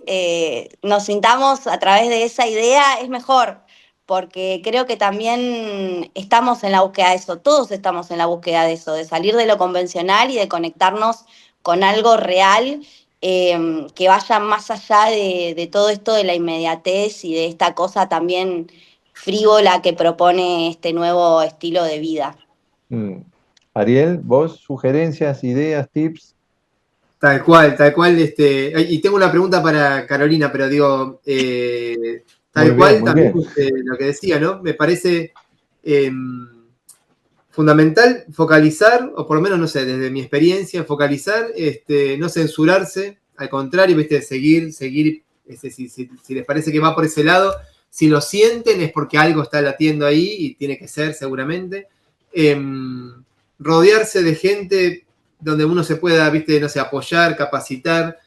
nos sintamos a través de esa idea, es mejor, porque creo que también estamos en la búsqueda de eso, todos estamos en la búsqueda de eso, de salir de lo convencional y de conectarnos con algo real, que vaya más allá de todo esto de la inmediatez y de esta cosa también frívola que propone este nuevo estilo de vida. Mm. Ariel, vos, sugerencias, ideas, tips. Tal cual, y tengo una pregunta para Carolina, pero digo, Muy tal bien, cual muy también bien. lo que decía, ¿no? Me parece eh, fundamental focalizar, o por lo menos, no sé, desde mi experiencia, focalizar, no censurarse, al contrario, ¿viste? Seguir, si les parece que va por ese lado, si lo sienten es porque algo está latiendo ahí y tiene que ser seguramente. Rodearse de gente donde uno se pueda, ¿viste? No sé, apoyar, capacitar,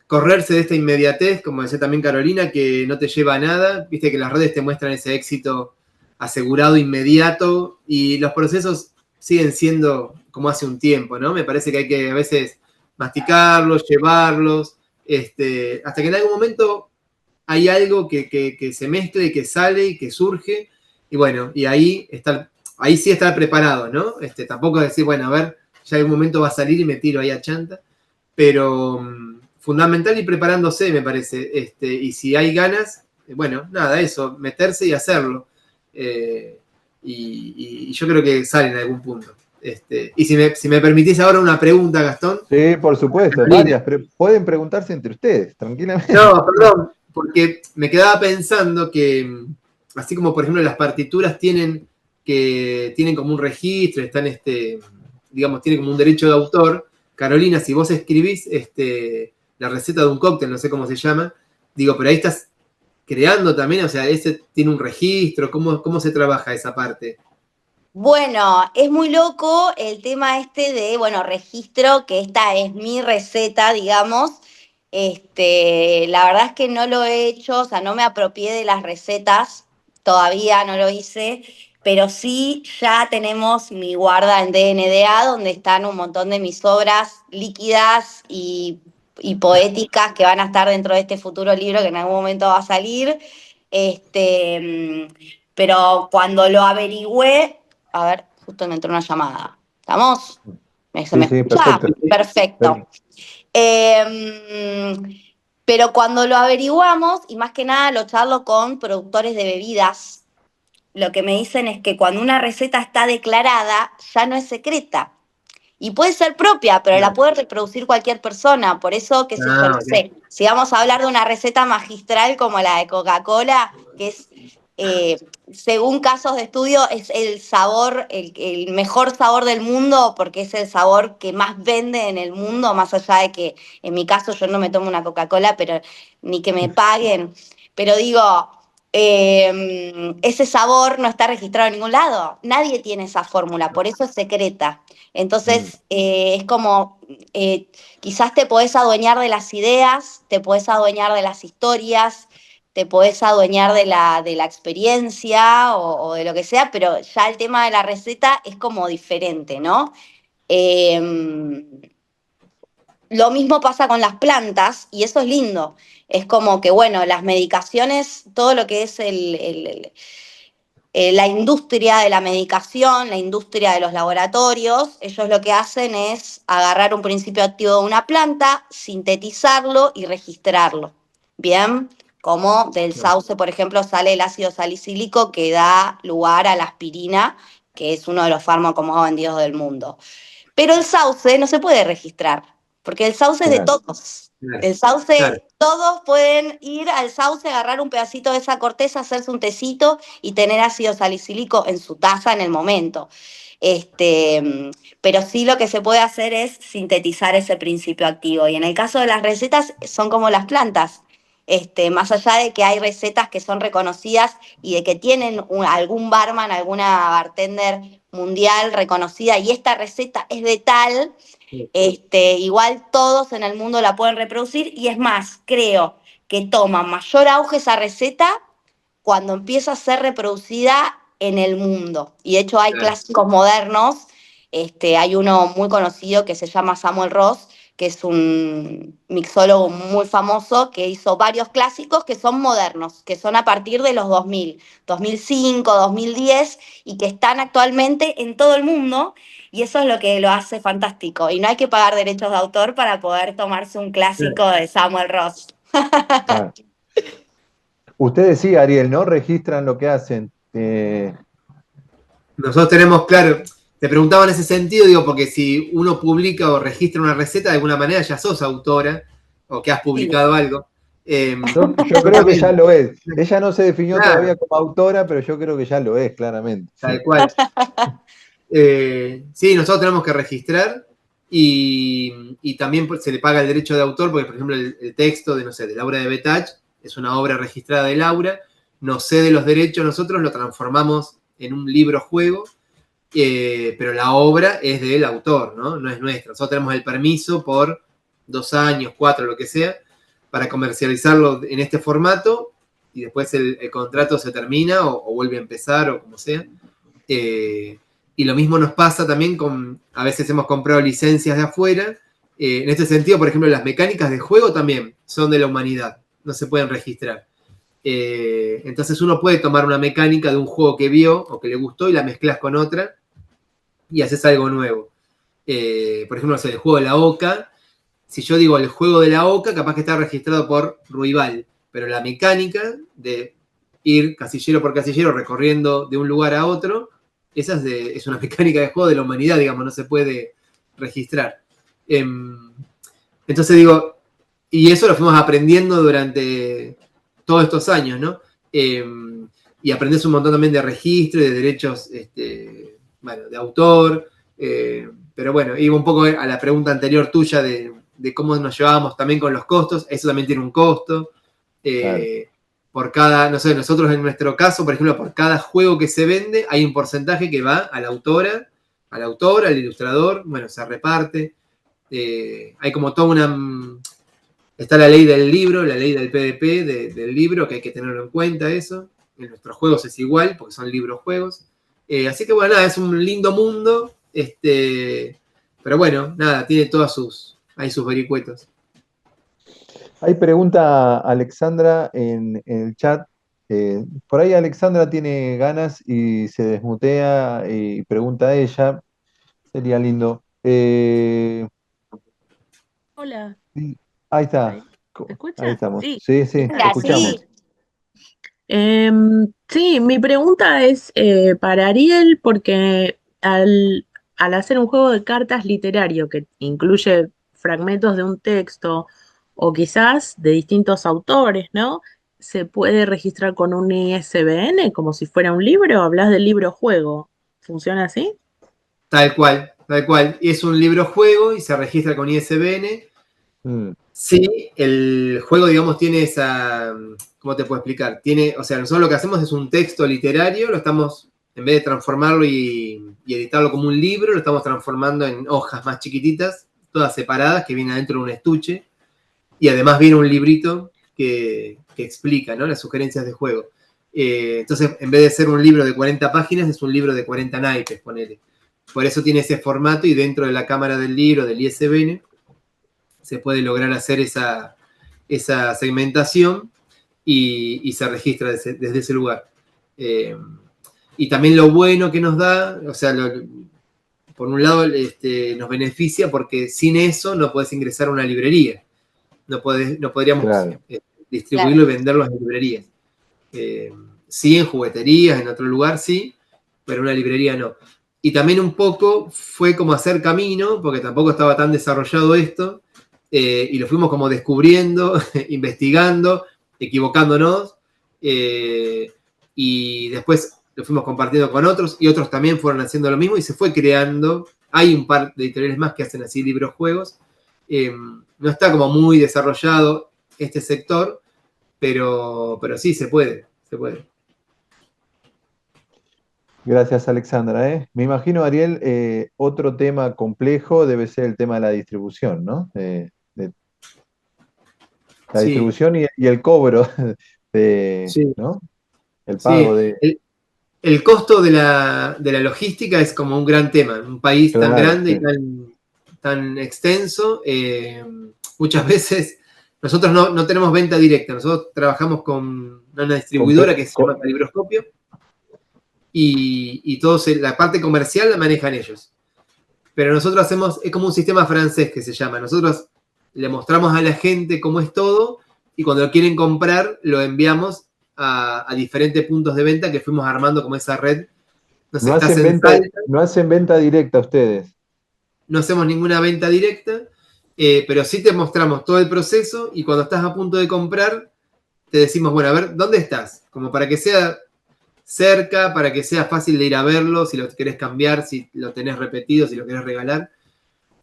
correrse de esta inmediatez, como decía también Carolina, que no te lleva a nada, viste que las redes te muestran ese éxito asegurado, inmediato, y los procesos siguen siendo como hace un tiempo, ¿no? Me parece que hay que a veces masticarlos, llevarlos, hasta que en algún momento hay algo que se mezcla y que sale y que surge, y bueno, y ahí sí estar preparado, ¿no? Tampoco decir, bueno, a ver, ya algún momento va a salir y me tiro ahí a chanta, pero fundamental ir preparándose, me parece, y si hay ganas, bueno, nada, eso, meterse y hacerlo. Eh, y yo creo que sale en algún punto. Y si me permitís ahora una pregunta, Gastón. Sí, por supuesto, varias, pero pueden preguntarse entre ustedes, tranquilamente. No, perdón, porque me quedaba pensando que, así como por ejemplo las partituras tienen como un registro, digamos, tienen como un derecho de autor. Carolina, si vos escribís la receta de un cóctel, no sé cómo se llama, digo, pero ahí estás creando también, o sea, ese tiene un registro, ¿cómo se trabaja esa parte? Bueno, es muy loco el tema de, bueno, registro, que esta es mi receta, digamos. La verdad es que no lo he hecho, o sea, no me apropié de las recetas, todavía no lo hice, pero sí ya tenemos mi guarda en DNDA, donde están un montón de mis obras líquidas y poéticas que van a estar dentro de este futuro libro que en algún momento va a salir. Pero cuando lo averigüé, a ver, justo me entró una llamada. ¿Estamos? ¿Se Sí, me sí, escucha? perfecto. Perfecto. Eh, pero cuando lo averiguamos, y más que nada lo charlo con productores de bebidas, lo que me dicen es que cuando una receta está declarada, ya no es secreta. Y puede ser propia, pero la puede reproducir cualquier persona. Por eso, qué sé yo, no sé. Si vamos a hablar de una receta magistral como la de Coca-Cola, que es, según casos de estudio, es el sabor, el mejor sabor del mundo, porque es el sabor que más vende en el mundo, más allá de que en mi caso yo no me tomo una Coca-Cola, pero ni que me paguen. Pero digo, ese sabor no está registrado en ningún lado. Nadie tiene esa fórmula, por eso es secreta. Entonces, es como, quizás te podés adueñar de las ideas, te podés adueñar de las historias, te podés adueñar de la experiencia o de lo que sea, pero ya el tema de la receta es como diferente, ¿no? Eh, lo mismo pasa con las plantas y eso es lindo. Es como que, bueno, las medicaciones, todo lo que es la industria de la medicación, la industria de los laboratorios, ellos lo que hacen es agarrar un principio activo de una planta, sintetizarlo y registrarlo. Bien, como del sauce, por ejemplo, sale el ácido salicílico que da lugar a la aspirina, que es uno de los fármacos más vendidos del mundo. Pero el sauce no se puede registrar, porque el sauce es de Claro. todos. El sauce, todos pueden ir al sauce, agarrar un pedacito de esa corteza, hacerse un tecito y tener ácido salicílico en su taza en el momento. Pero sí lo que se puede hacer es sintetizar ese principio activo. Y en el caso de las recetas, son como las plantas. Más allá de que hay recetas que son reconocidas y de que tienen algún barman, alguna bartender mundial reconocida y esta receta es de tal, igual todos en el mundo la pueden reproducir y es más, creo que toma mayor auge esa receta cuando empieza a ser reproducida en el mundo. Y de hecho hay clásicos modernos, hay uno muy conocido que se llama Samuel Ross, que es un mixólogo muy famoso, que hizo varios clásicos que son modernos, que son a partir de los 2000, 2005, 2010, y que están actualmente en todo el mundo, y eso es lo que lo hace fantástico. Y no hay que pagar derechos de autor para poder tomarse un clásico de Samuel Ross. Ah. Ustedes sí, Ariel, ¿no? Registran lo que hacen. Nosotros tenemos, claro, te preguntaba en ese sentido, digo, porque si uno publica o registra una receta, de alguna manera ya sos autora o que has publicado algo. Yo creo que ya lo es. Ella no se definió todavía como autora, pero yo creo que ya lo es, claramente. Tal cual. Sí, nosotros tenemos que registrar y también se le paga el derecho de autor, porque por ejemplo el texto de, no sé, de Laura de Betach es una obra registrada de Laura, nos cede los derechos, nosotros lo transformamos en un libro juego, pero la obra es del autor, ¿no? No es nuestra. Nosotros tenemos el permiso por 2 años, 4, lo que sea, para comercializarlo en este formato y después el contrato se termina o vuelve a empezar o como sea. Y lo mismo nos pasa también con, a veces hemos comprado licencias de afuera. En este sentido, por ejemplo, las mecánicas de juego también son de la humanidad, no se pueden registrar. Entonces uno puede tomar una mecánica de un juego que vio o que le gustó y la mezclas con otra y haces algo nuevo. Por ejemplo, el juego de la Oca, si yo digo el juego de la Oca, capaz que está registrado por Ruibal, pero la mecánica de ir casillero por casillero recorriendo de un lugar a otro, esa es una mecánica de juego de la humanidad, digamos, no se puede registrar. Entonces digo, y eso lo fuimos aprendiendo durante todos estos años, ¿no? Y aprendes un montón también de registro y de derechos, bueno, de autor. Pero bueno, iba un poco a la pregunta anterior tuya de cómo nos llevábamos también con los costos. Eso también tiene un costo. Claro. Por cada, no sé, nosotros en nuestro caso, por ejemplo, por cada juego que se vende, hay un porcentaje que va a la autora, al autor, al ilustrador, bueno, se reparte. Hay como toda una... Está la ley del libro, la ley del PDP del libro, que hay que tenerlo en cuenta eso. En nuestros juegos es igual, porque son libros-juegos. Así que bueno, nada, es un lindo mundo. Pero bueno, nada, tiene todas sus vericuetos. Hay pregunta Alexandra en el chat. Por ahí Alexandra tiene ganas y se desmutea y pregunta a ella. Sería lindo. Hola, Sí, ahí está. ¿ahí? ¿Se Ahí escucha? estamos. Sí. Sí, sí, te Venga, escuchamos. sí. Sí, mi pregunta es para Ariel, porque al hacer un juego de cartas literario que incluye fragmentos de un texto o quizás de distintos autores, ¿no? ¿Se puede registrar con un ISBN como si fuera un libro? ¿Hablas del libro juego? ¿Funciona así? Tal cual, tal cual. Es un libro-juego y se registra con ISBN. Mm, Sí, el juego, digamos, tiene esa... ¿Cómo te puedo explicar? O sea, nosotros lo que hacemos es un texto literario, lo estamos, en vez de transformarlo y editarlo como un libro, lo estamos transformando en hojas más chiquititas, todas separadas, que vienen adentro de un estuche. Y además viene un librito que explica, ¿no?, las sugerencias de juego. Entonces, en vez de ser un libro de 40 páginas, es un libro de 40 naipes, ponele. Por eso tiene ese formato y dentro de la cámara del libro, del ISBN, se puede lograr hacer esa segmentación y se registra desde ese lugar. Y también lo bueno que nos da, o sea, por un lado nos beneficia porque sin eso no podés ingresar a una librería. No podríamos claro. distribuirlo y venderlo en librerías. Sí, en jugueterías, en otro lugar sí, pero en una librería no. Y también un poco fue como hacer camino, porque tampoco estaba tan desarrollado esto, y lo fuimos como descubriendo, investigando, equivocándonos, y después lo fuimos compartiendo con otros, y otros también fueron haciendo lo mismo, y se fue creando. Hay un par de editoriales más que hacen así libros juegos. No está como muy desarrollado este sector, pero sí se puede, se puede. Gracias, Alexandra, ¿eh? Me imagino, Ariel, otro tema complejo debe ser el tema de la distribución, ¿no? De la Sí, distribución y el cobro, sí, ¿no? El sí. pago de... El costo de la logística es como un gran tema. Un país tan Claro, grande y sí. tan extenso, muchas veces nosotros no tenemos venta directa. Nosotros trabajamos con una distribuidora Compe- que se co- llama Calibroscopio y la parte comercial la manejan ellos. Pero nosotros hacemos, es como un sistema francés que se llama. Nosotros le mostramos a la gente cómo es todo y cuando lo quieren comprar lo enviamos a diferentes puntos de venta que fuimos armando como esa red. No sé, no estás hacen en venta, Salta, no hacen venta directa ustedes. no hacemos ninguna venta directa, pero sí te mostramos todo el proceso y cuando estás a punto de comprar, te decimos, bueno, a ver, ¿dónde estás? Como para que sea cerca, para que sea fácil de ir a verlo, si lo querés cambiar, si lo tenés repetido, si lo querés regalar.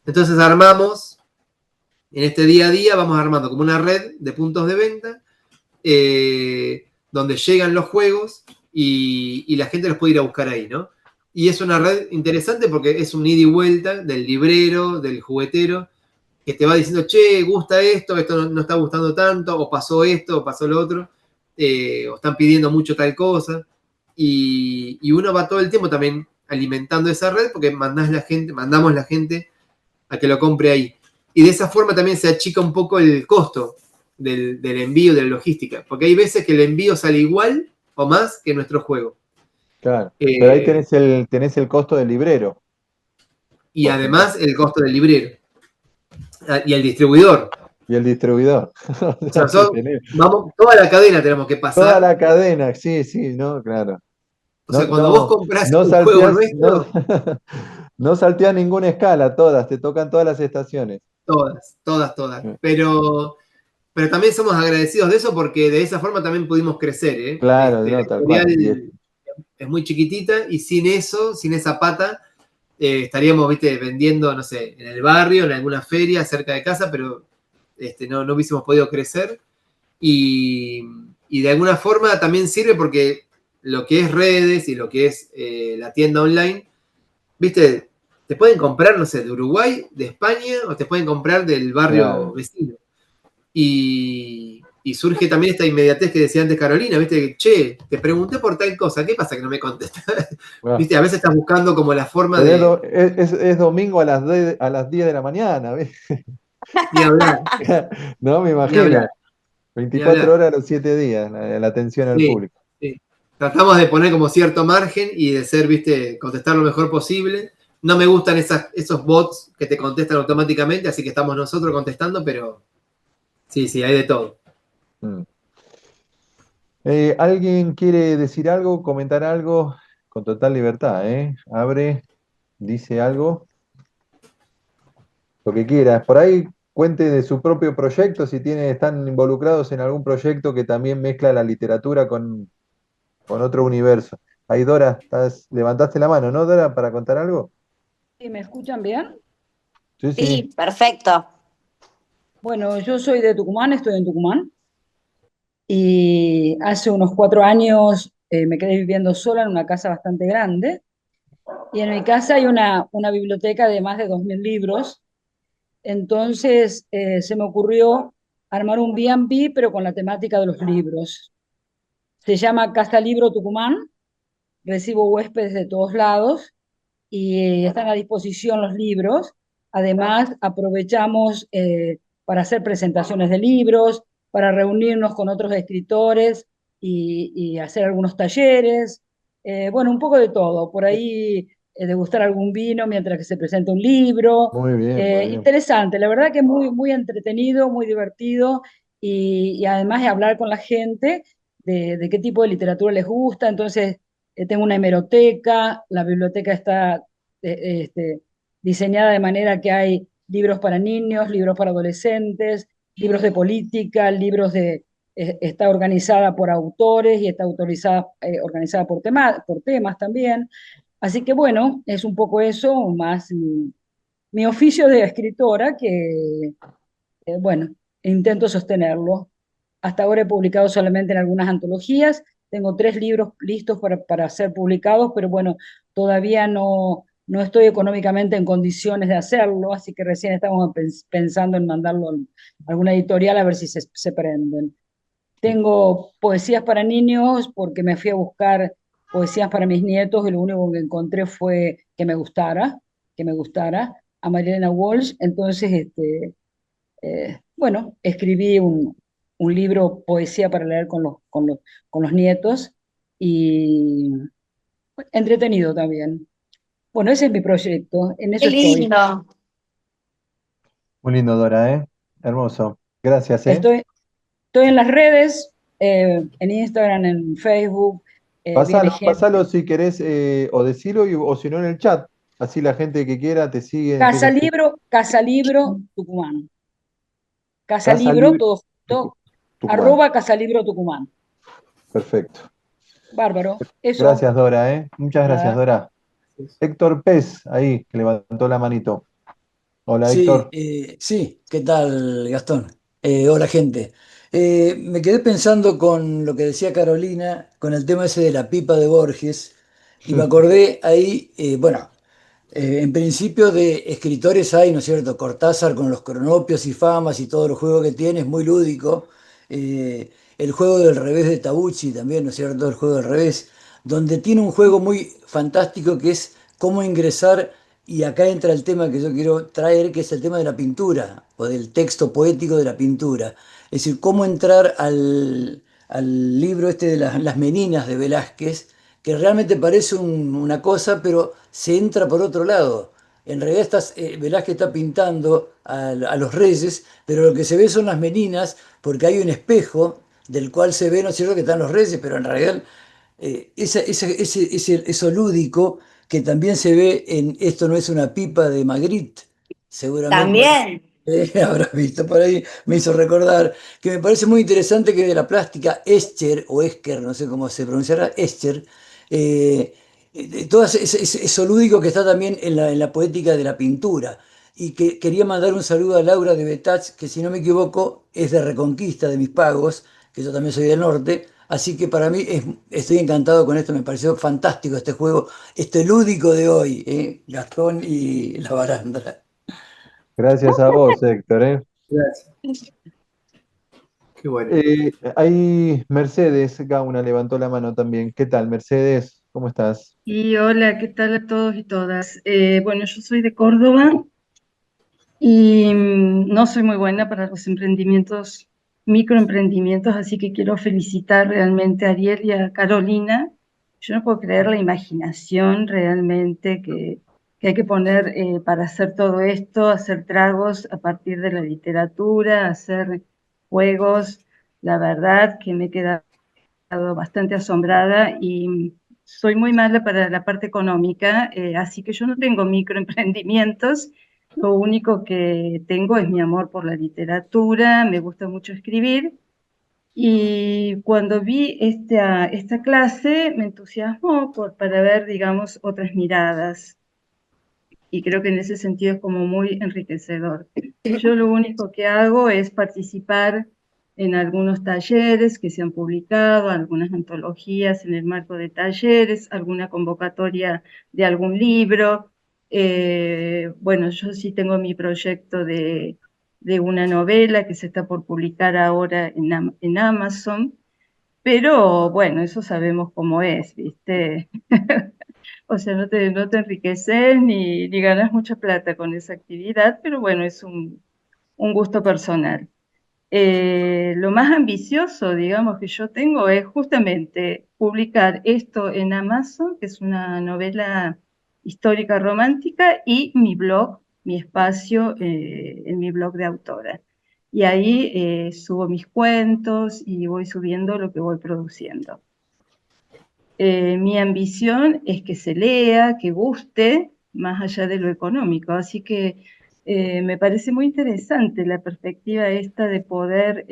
Entonces armamos, en este día a día, vamos armando como una red de puntos de venta, donde llegan los juegos y la gente los puede ir a buscar ahí, ¿no? Y es una red interesante porque es un ida y vuelta del librero, del juguetero, que te va diciendo, che, gusta esto no está gustando tanto, o pasó esto, o pasó lo otro, o están pidiendo mucho tal cosa. Y uno va todo el tiempo también alimentando esa red porque mandamos la gente a que lo compre ahí. Y de esa forma también se achica un poco el costo del envío, de la logística, porque hay veces que el envío sale igual o más que nuestro juego. Claro. Pero ahí Eh, tenés el costo del librero, y por ejemplo, además el costo del librero y el distribuidor. y el distribuidor. O O sea, sea, que tenés vamos, toda la cadena tenemos que toda pasar. la cadena, sí, sí, ¿no? Claro. O No, sea, cuando vos no, compras no un juego salteás, no, nuestro, no salteás ninguna escala, todas, te tocan todas las estaciones. todas, todas, todas. Pero también somos agradecidos de eso porque de esa forma también pudimos crecer, ¿eh? Claro, La no, tal cual. editorial es muy chiquitita y sin eso, sin esa pata, estaríamos, viste, vendiendo, no sé, en el barrio, en alguna feria cerca de casa, pero no hubiésemos podido crecer. Y, y de alguna forma también sirve porque lo que es redes y lo que es la tienda online, viste, te pueden comprar, no sé, de Uruguay, de España, o te pueden comprar del barrio Claro. vecino. Y surge también esta inmediatez que decía antes Carolina, viste, che, te pregunté por tal cosa, ¿qué pasa que no me contestas? Ah, Viste, a veces estás buscando como la forma pero de es domingo a las 10 de la mañana, ¿ves? ni hablar, No, me ni hablar, imagino. ni 24 hablar. horas a los 7 días, la atención al Sí, público. sí. Tratamos de poner como cierto margen y de ser, viste, contestar lo mejor posible. No me gustan esos bots que te contestan automáticamente, así que estamos nosotros contestando, pero sí, sí, hay de todo. Mm. ¿Alguien quiere decir algo, comentar algo? Con total libertad, ¿eh? Abre, dice algo, lo que quiera. Por ahí cuente de su propio proyecto, si están involucrados en algún proyecto que también mezcla la literatura con otro universo. Ahí, Dora, levantaste la mano, ¿no, Dora, para contar algo? ¿Sí me escuchan bien? Sí, sí. Sí, perfecto. Bueno, yo soy de Tucumán, estoy en Tucumán y hace unos 4 años me quedé viviendo sola en una casa bastante grande y en mi casa hay una biblioteca de más de 2.000 libros. Entonces se me ocurrió armar un B&B pero con la temática de los libros. Se llama Casa Libro Tucumán, recibo huéspedes de todos lados y están a disposición los libros. Además, aprovechamos para hacer presentaciones de libros, para reunirnos con otros escritores y hacer algunos talleres. Bueno, un poco de todo. Por ahí degustar algún vino mientras que se presenta un libro. Muy bien, muy bien. Interesante, la verdad que muy, muy entretenido, muy divertido y además de hablar con la gente de qué tipo de literatura les gusta. Entonces, tengo una hemeroteca, la biblioteca está este, diseñada de manera que hay libros para niños, libros para adolescentes, libros de política, está organizada por autores y está organizada por temas también. Así que bueno, es un poco eso, más mi oficio de escritora, que bueno, intento sostenerlo. Hasta ahora he publicado solamente en algunas antologías. Tengo 3 libros listos para ser publicados, pero bueno, todavía no estoy económicamente en condiciones de hacerlo, así que recién estamos pensando en mandarlo a alguna editorial a ver si se prenden. Tengo poesías para niños porque me fui a buscar poesías para mis nietos y lo único que encontré fue que me gustara a Marilena Walsh. Entonces, bueno, escribí un libro, poesía para leer con los nietos y entretenido también. Bueno, ese es mi proyecto, en Qué eso estoy. lindo. Muy lindo, Dora, ¿eh? Hermoso. Gracias, ¿eh? Estoy en las redes, en Instagram, en Facebook, viene Pasalo gente. si querés, o decilo, o si no en el chat. Así la gente que quiera te sigue, empieza Casa a seguir. Libro, Casa Libro Tucumán. Casa Casa Libro, Libre todo junto, Tucumán. @Casa Libro Tucumán. Perfecto. Bárbaro, eso, Gracias, Dora, ¿eh? Muchas gracias, nada. Dora. Héctor Pez, ahí, que levantó la manito. Hola, Sí, Héctor. sí, ¿qué tal, Gastón? Hola, gente. Me quedé pensando con lo que decía Carolina, con el tema ese de la pipa de Borges, y me acordé ahí, bueno, en principio de escritores hay, ¿no es cierto? Cortázar con los cronopios y famas y todo el juego que tiene es muy lúdico. El juego del revés de Tabucci también, ¿no es cierto? El juego del revés, donde tiene un juego muy fantástico que es cómo ingresar, y acá entra el tema que yo quiero traer, que es el tema de la pintura o del texto poético de la pintura. Es decir, cómo entrar al libro este de las Meninas de Velázquez, que realmente parece una cosa, pero se entra por otro lado. En realidad Velázquez está pintando a los reyes, pero lo que se ve son las meninas, porque hay un espejo del cual se ve, ¿no es cierto?, que están los reyes, pero en realidad eso lúdico que también se ve en Esto no es una pipa de Magritte, seguramente. También. Habrás visto por ahí, me hizo recordar que me parece muy interesante que de la plástica Escher o Escher, no sé cómo se pronunciará, Escher, todo eso lúdico que está también en la poética de la pintura. Y que quería mandar un saludo a Laura de Betach, que si no me equivoco es de Reconquista, de Mis Pagos, que yo también soy del norte. Así que para mí estoy encantado con esto, me pareció fantástico este juego, este lúdico de hoy, Gastón y la barandra. Gracias a vos, Héctor, ¿eh? Gracias. Qué bueno. Ahí Mercedes Gauna levantó la mano también. ¿Qué tal, Mercedes? ¿Cómo estás? Y hola, ¿qué tal a todos y todas? Bueno, yo soy de Córdoba y no soy muy buena para los emprendimientos, microemprendimientos, así que quiero felicitar realmente a Ariel y a Carolina. Yo no puedo creer la imaginación realmente que hay que poner para hacer todo esto, hacer tragos a partir de la literatura, hacer juegos. La verdad que me he quedado bastante asombrada y soy muy mala para la parte económica, así que yo no tengo microemprendimientos. Lo único que tengo es mi amor por la literatura, me gusta mucho escribir y cuando vi esta clase me entusiasmó para ver, digamos, otras miradas y creo que en ese sentido es como muy enriquecedor. Yo lo único que hago es participar en algunos talleres que se han publicado, algunas antologías en el marco de talleres, alguna convocatoria de algún libro. Bueno, yo sí tengo mi proyecto de una novela que se está por publicar ahora en Amazon, pero bueno, eso sabemos cómo es, ¿viste? O sea, no te enriqueces ni ganas mucha plata con esa actividad, pero bueno, es un gusto personal. Lo más ambicioso, digamos, que yo tengo es justamente publicar esto en Amazon, que es una novela histórica romántica, y mi blog, mi espacio en mi blog de autora. Y ahí subo mis cuentos y voy subiendo lo que voy produciendo. Mi ambición es que se lea, que guste, más allá de lo económico. Así que me parece muy interesante la perspectiva esta de poder,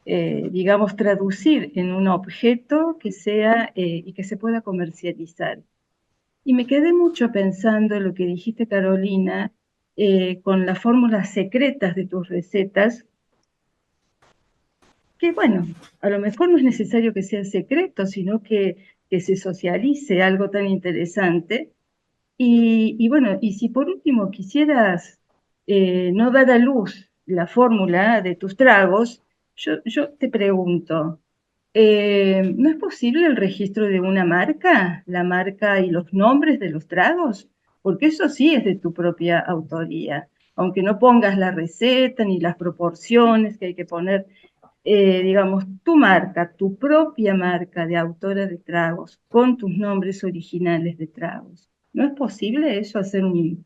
digamos, traducir en un objeto que sea y que se pueda comercializar. Y me quedé mucho pensando en lo que dijiste, Carolina, con las fórmulas secretas de tus recetas, que bueno, a lo mejor no es necesario que sea secreto, sino que se socialice algo tan interesante. Y bueno, y si por último quisieras no dar a luz la fórmula de tus tragos, yo te pregunto, ¿no es posible el registro de una marca, la marca y los nombres de los tragos? Porque eso sí es de tu propia autoría, aunque no pongas la receta ni las proporciones que hay que poner, digamos, tu marca, tu propia marca de autora de tragos, con tus nombres originales de tragos. ¿No es posible eso, hacer un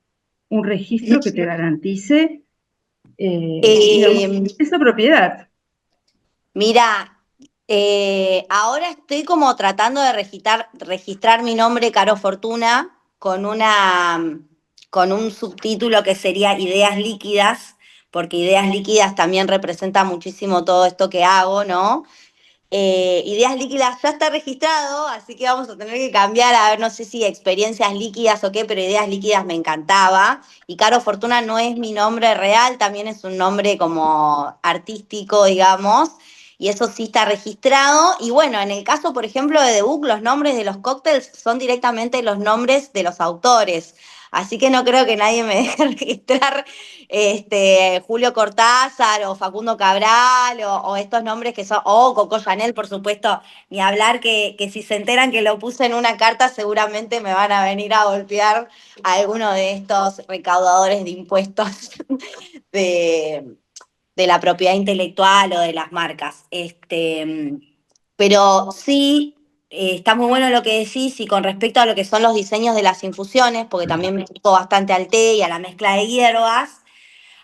registro que te garantice, digamos, Eh, esa propiedad? Mira, ahora estoy como tratando de registrar mi nombre, Caro Fortuna, con un subtítulo que sería Ideas Líquidas, porque Ideas Líquidas también representa muchísimo todo esto que hago, ¿no? Ideas líquidas ya está registrado, así que vamos a tener que cambiar, a ver, no sé si experiencias líquidas o qué, pero ideas líquidas me encantaba. Y Caro Fortuna no es mi nombre real, también es un nombre como artístico, digamos, y eso sí está registrado. Y bueno, en el caso, por ejemplo, de The Book, los nombres de los cócteles son directamente los nombres de los autores. Así que no creo que nadie me deje registrar Julio Cortázar o Facundo Cabral o estos nombres que son, o Coco Chanel, por supuesto, ni hablar que si se enteran que lo puse en una carta seguramente me van a venir a golpear a alguno de estos recaudadores de impuestos de, de la propiedad intelectual o de las marcas. Pero sí, está muy bueno lo que decís y con respecto a lo que son los diseños de las infusiones, porque también me dedico bastante al té y a la mezcla de hierbas.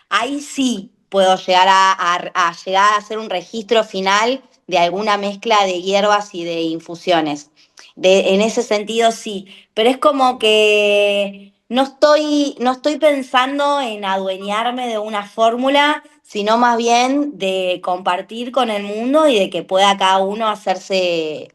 Ahí sí puedo llegar a llegar a hacer un registro final de alguna mezcla de hierbas y de infusiones. En ese sentido sí, pero es como que no estoy pensando en adueñarme de una fórmula, sino más bien de compartir con el mundo y de que pueda cada uno hacerse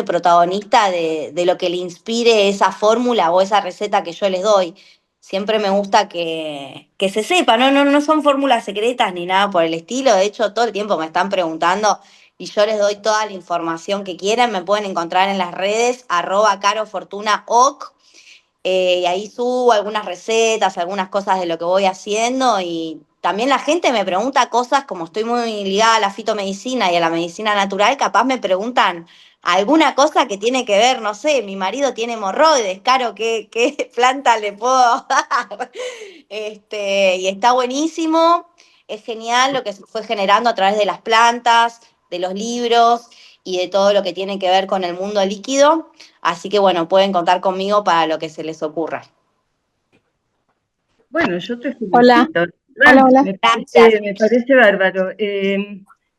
protagonista de lo que le inspire esa fórmula o esa receta que yo les doy. Siempre me gusta que se sepa, no son fórmulas secretas ni nada por el estilo. De hecho, todo el tiempo me están preguntando y yo les doy toda la información que quieran. Me pueden encontrar en las redes, @carofortunaoc, y ahí subo algunas recetas, algunas cosas de lo que voy haciendo. Y también la gente me pregunta cosas, como estoy muy ligada a la fitomedicina y a la medicina natural, capaz me preguntan alguna cosa que tiene que ver, no sé, mi marido tiene hemorroides, Caro, ¿qué planta le puedo dar? Y está buenísimo, es genial lo que se fue generando a través de las plantas, de los libros y de todo lo que tiene que ver con el mundo líquido. Así que bueno, pueden contar conmigo para lo que se les ocurra. Bueno, yo te Hola, felicito. hola. Gracias. Me parece bárbaro.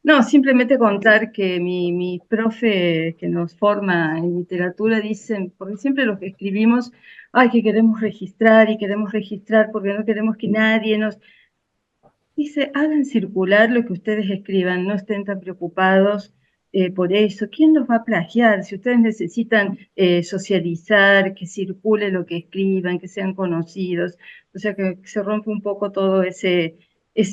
No, simplemente contar que mi profe que nos forma en literatura dicen, porque siempre los que escribimos, ay, que queremos registrar y queremos registrar porque no queremos que nadie nos... Dice, hagan circular lo que ustedes escriban, no estén tan preocupados por eso. ¿Quién los va a plagiar? Si ustedes necesitan socializar, que circule lo que escriban, que sean conocidos, o sea que se rompe un poco todo ese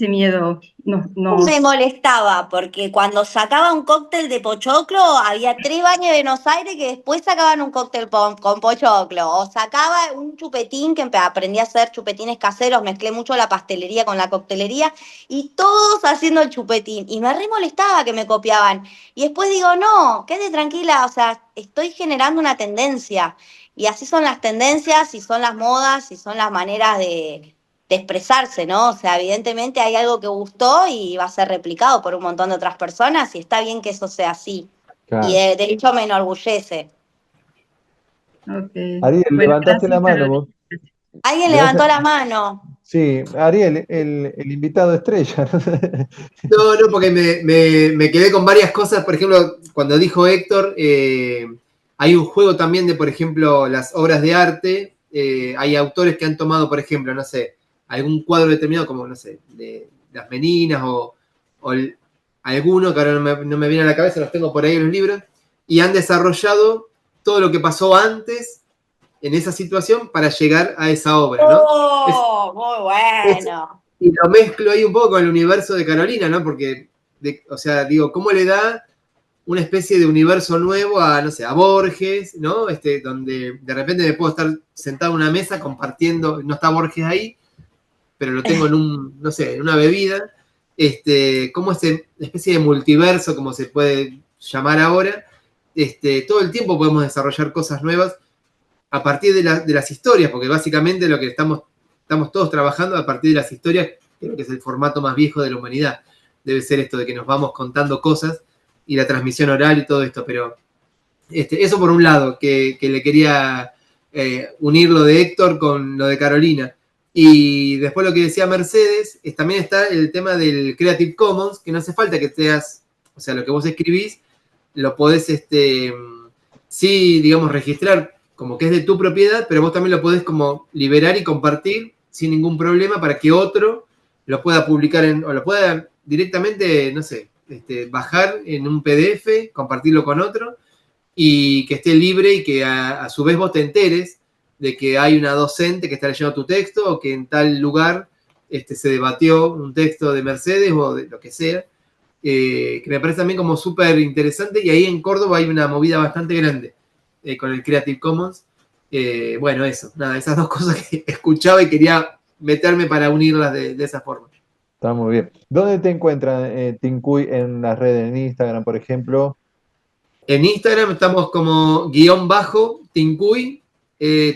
miedo. Me molestaba porque cuando sacaba un cóctel de pochoclo había 3 baños de Buenos Aires que después sacaban un cóctel con pochoclo, o sacaba un chupetín que aprendí a hacer chupetines caseros, mezclé mucho la pastelería con la coctelería y todos haciendo el chupetín y me re molestaba que me copiaban y después digo, no, quédate tranquila, o sea, estoy generando una tendencia y así son las tendencias y son las modas y son las maneras de expresarse, ¿no? O sea, evidentemente hay algo que gustó y va a ser replicado por un montón de otras personas y está bien que eso sea así. Claro. Y de hecho me enorgullece. Okay. Ariel, Bueno, levantaste la gracias, mano Carolina. vos. ¿Alguien levantó la mano? Sí, Ariel, el invitado estrella. No, porque me quedé con varias cosas. Por ejemplo, cuando dijo Héctor, hay un juego también de, por ejemplo, las obras de arte. Hay autores que han tomado, por ejemplo, no sé, algún cuadro determinado, como, no sé, de las Meninas o alguno que ahora no me viene a la cabeza, los tengo por ahí en los libros, y han desarrollado todo lo que pasó antes en esa situación para llegar a esa obra, ¿no? ¡Oh, muy bueno! Y lo mezclo ahí un poco con el universo de Carolina, ¿no? Porque, o sea, digo, ¿cómo le da una especie de universo nuevo a, no sé, a Borges, ¿no? Donde de repente me puedo estar sentado en una mesa compartiendo, no está Borges ahí, pero lo tengo no sé, en una bebida. Como esa especie de multiverso, como se puede llamar ahora, todo el tiempo podemos desarrollar cosas nuevas a partir de las historias, porque básicamente lo que estamos todos trabajando a partir de las historias, creo que es el formato más viejo de la humanidad. Debe ser esto de que nos vamos contando cosas y la transmisión oral y todo esto, pero eso por un lado, que le quería unir lo de Héctor con lo de Carolina. Y después lo que decía Mercedes, también está el tema del Creative Commons, que no hace falta que seas, o sea, lo que vos escribís, lo podés, sí, digamos, registrar como que es de tu propiedad, pero vos también lo podés como liberar y compartir sin ningún problema para que otro lo pueda publicar o lo pueda directamente, no sé, bajar en un PDF, compartirlo con otro y que esté libre y que a su vez vos te enteres de que hay una docente que está leyendo tu texto o que en tal lugar se debatió un texto de Mercedes o de lo que sea, que me parece también como súper interesante y ahí en Córdoba hay una movida bastante grande con el Creative Commons. Bueno, eso, nada, esas dos cosas que escuchaba y quería meterme para unirlas de esa forma. Está muy bien. ¿Dónde te encuentran, Tincuy, en las redes, en Instagram, por ejemplo? En Instagram estamos como _Tincuy.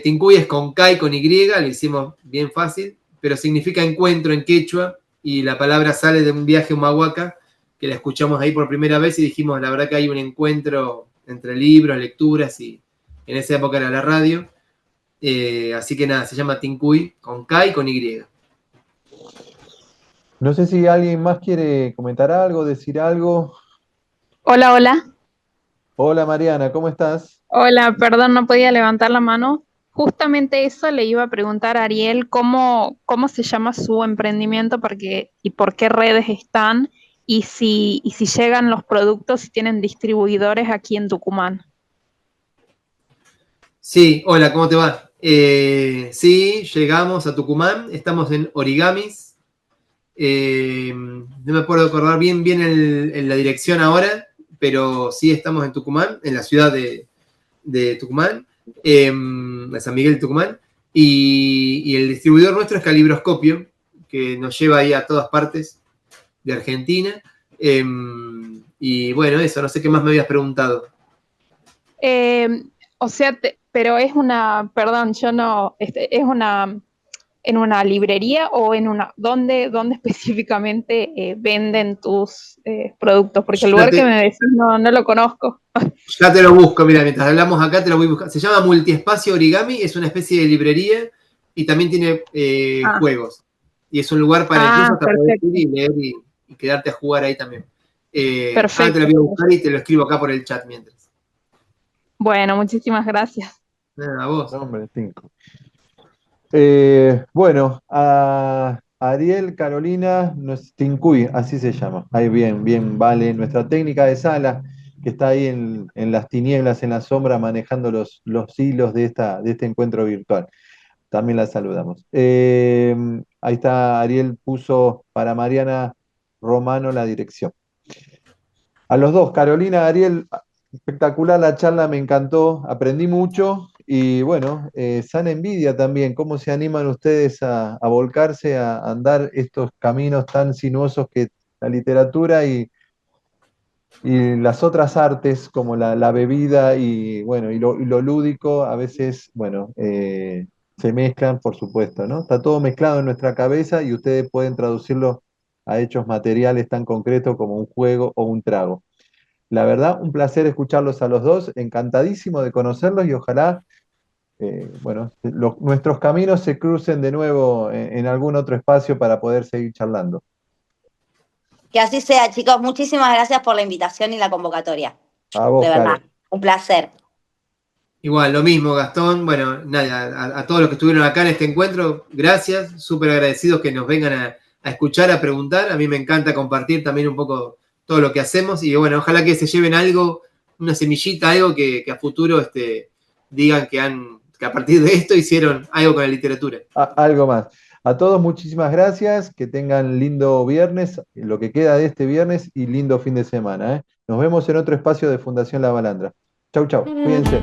Tincuy es con K y con Y, lo hicimos bien fácil, pero significa encuentro en quechua y la palabra sale de un viaje a Humahuaca, que la escuchamos ahí por primera vez y dijimos, la verdad que hay un encuentro entre libros, lecturas y en esa época era la radio. Así que nada, se llama Tincuy con K y con Y. No sé si alguien más quiere comentar algo, decir algo. Hola, hola. Hola Mariana, ¿cómo estás? Hola, perdón, no podía levantar la mano. Justamente eso le iba a preguntar a Ariel, ¿cómo se llama su emprendimiento y por qué redes están y si llegan los productos, si tienen distribuidores aquí en Tucumán. Sí, hola, ¿cómo te va? Sí, llegamos a Tucumán, estamos en Origamis. No me puedo acordar bien la dirección ahora, pero sí estamos en Tucumán, en la ciudad de Tucumán, de San Miguel de Tucumán. Y el distribuidor nuestro es Calibroscopio, que nos lleva ahí a todas partes de Argentina. Y bueno, eso, no sé qué más me habías preguntado. Eh, o sea, pero es una, perdón, yo no, es una, en una librería o en una, ¿dónde específicamente venden tus productos? Porque el Ya lugar que te, me decís no lo conozco. ya te lo busco, mira, mientras hablamos acá te lo voy a buscar. Se llama Multiespacio Origami, es una especie de librería y también tiene Ah, juegos. Y es un lugar para incluso hasta poder ir perfecto, y leer y quedarte a jugar ahí también. Ahora te lo perfecto. voy a buscar y te lo escribo acá por el chat mientras. Bueno, muchísimas gracias. Nada, a vos. Nombre 5. Bueno, a Ariel Carolina Tincuy, así se llama. Ahí bien, bien, vale. Nuestra técnica de sala, que está ahí en las tinieblas, en la sombra, manejando los hilos de este encuentro virtual. También la saludamos. Ahí está, Ariel puso para Mariana Romano la dirección. A los dos, Carolina, Ariel, espectacular la charla, me encantó, aprendí mucho y bueno, sana envidia también, cómo se animan ustedes a volcarse, a andar estos caminos tan sinuosos que la literatura y las otras artes como la bebida y bueno, y lo lúdico a veces, bueno, se mezclan, por supuesto, ¿no? Está todo mezclado en nuestra cabeza y ustedes pueden traducirlo a hechos materiales tan concretos como un juego o un trago. La verdad, un placer escucharlos a los dos, encantadísimo de conocerlos y ojalá, bueno, nuestros caminos se crucen de nuevo en algún otro espacio para poder seguir charlando. Que así sea, chicos. Muchísimas gracias por la invitación y la convocatoria. A vos, De Caro. verdad, un placer. Igual, lo mismo, Gastón. Bueno, nada, a todos los que estuvieron acá en este encuentro, gracias. Súper agradecidos que nos vengan a escuchar, a preguntar. A mí me encanta compartir también un poco todo lo que hacemos. Y bueno, ojalá que se lleven algo, una semillita, algo que a futuro digan que a partir de esto hicieron algo con la literatura. Algo más. A todos muchísimas gracias, que tengan lindo viernes, lo que queda de este viernes y lindo fin de semana, ¿eh? Nos vemos en otro espacio de Fundación La Balandra. Chau, chau, cuídense.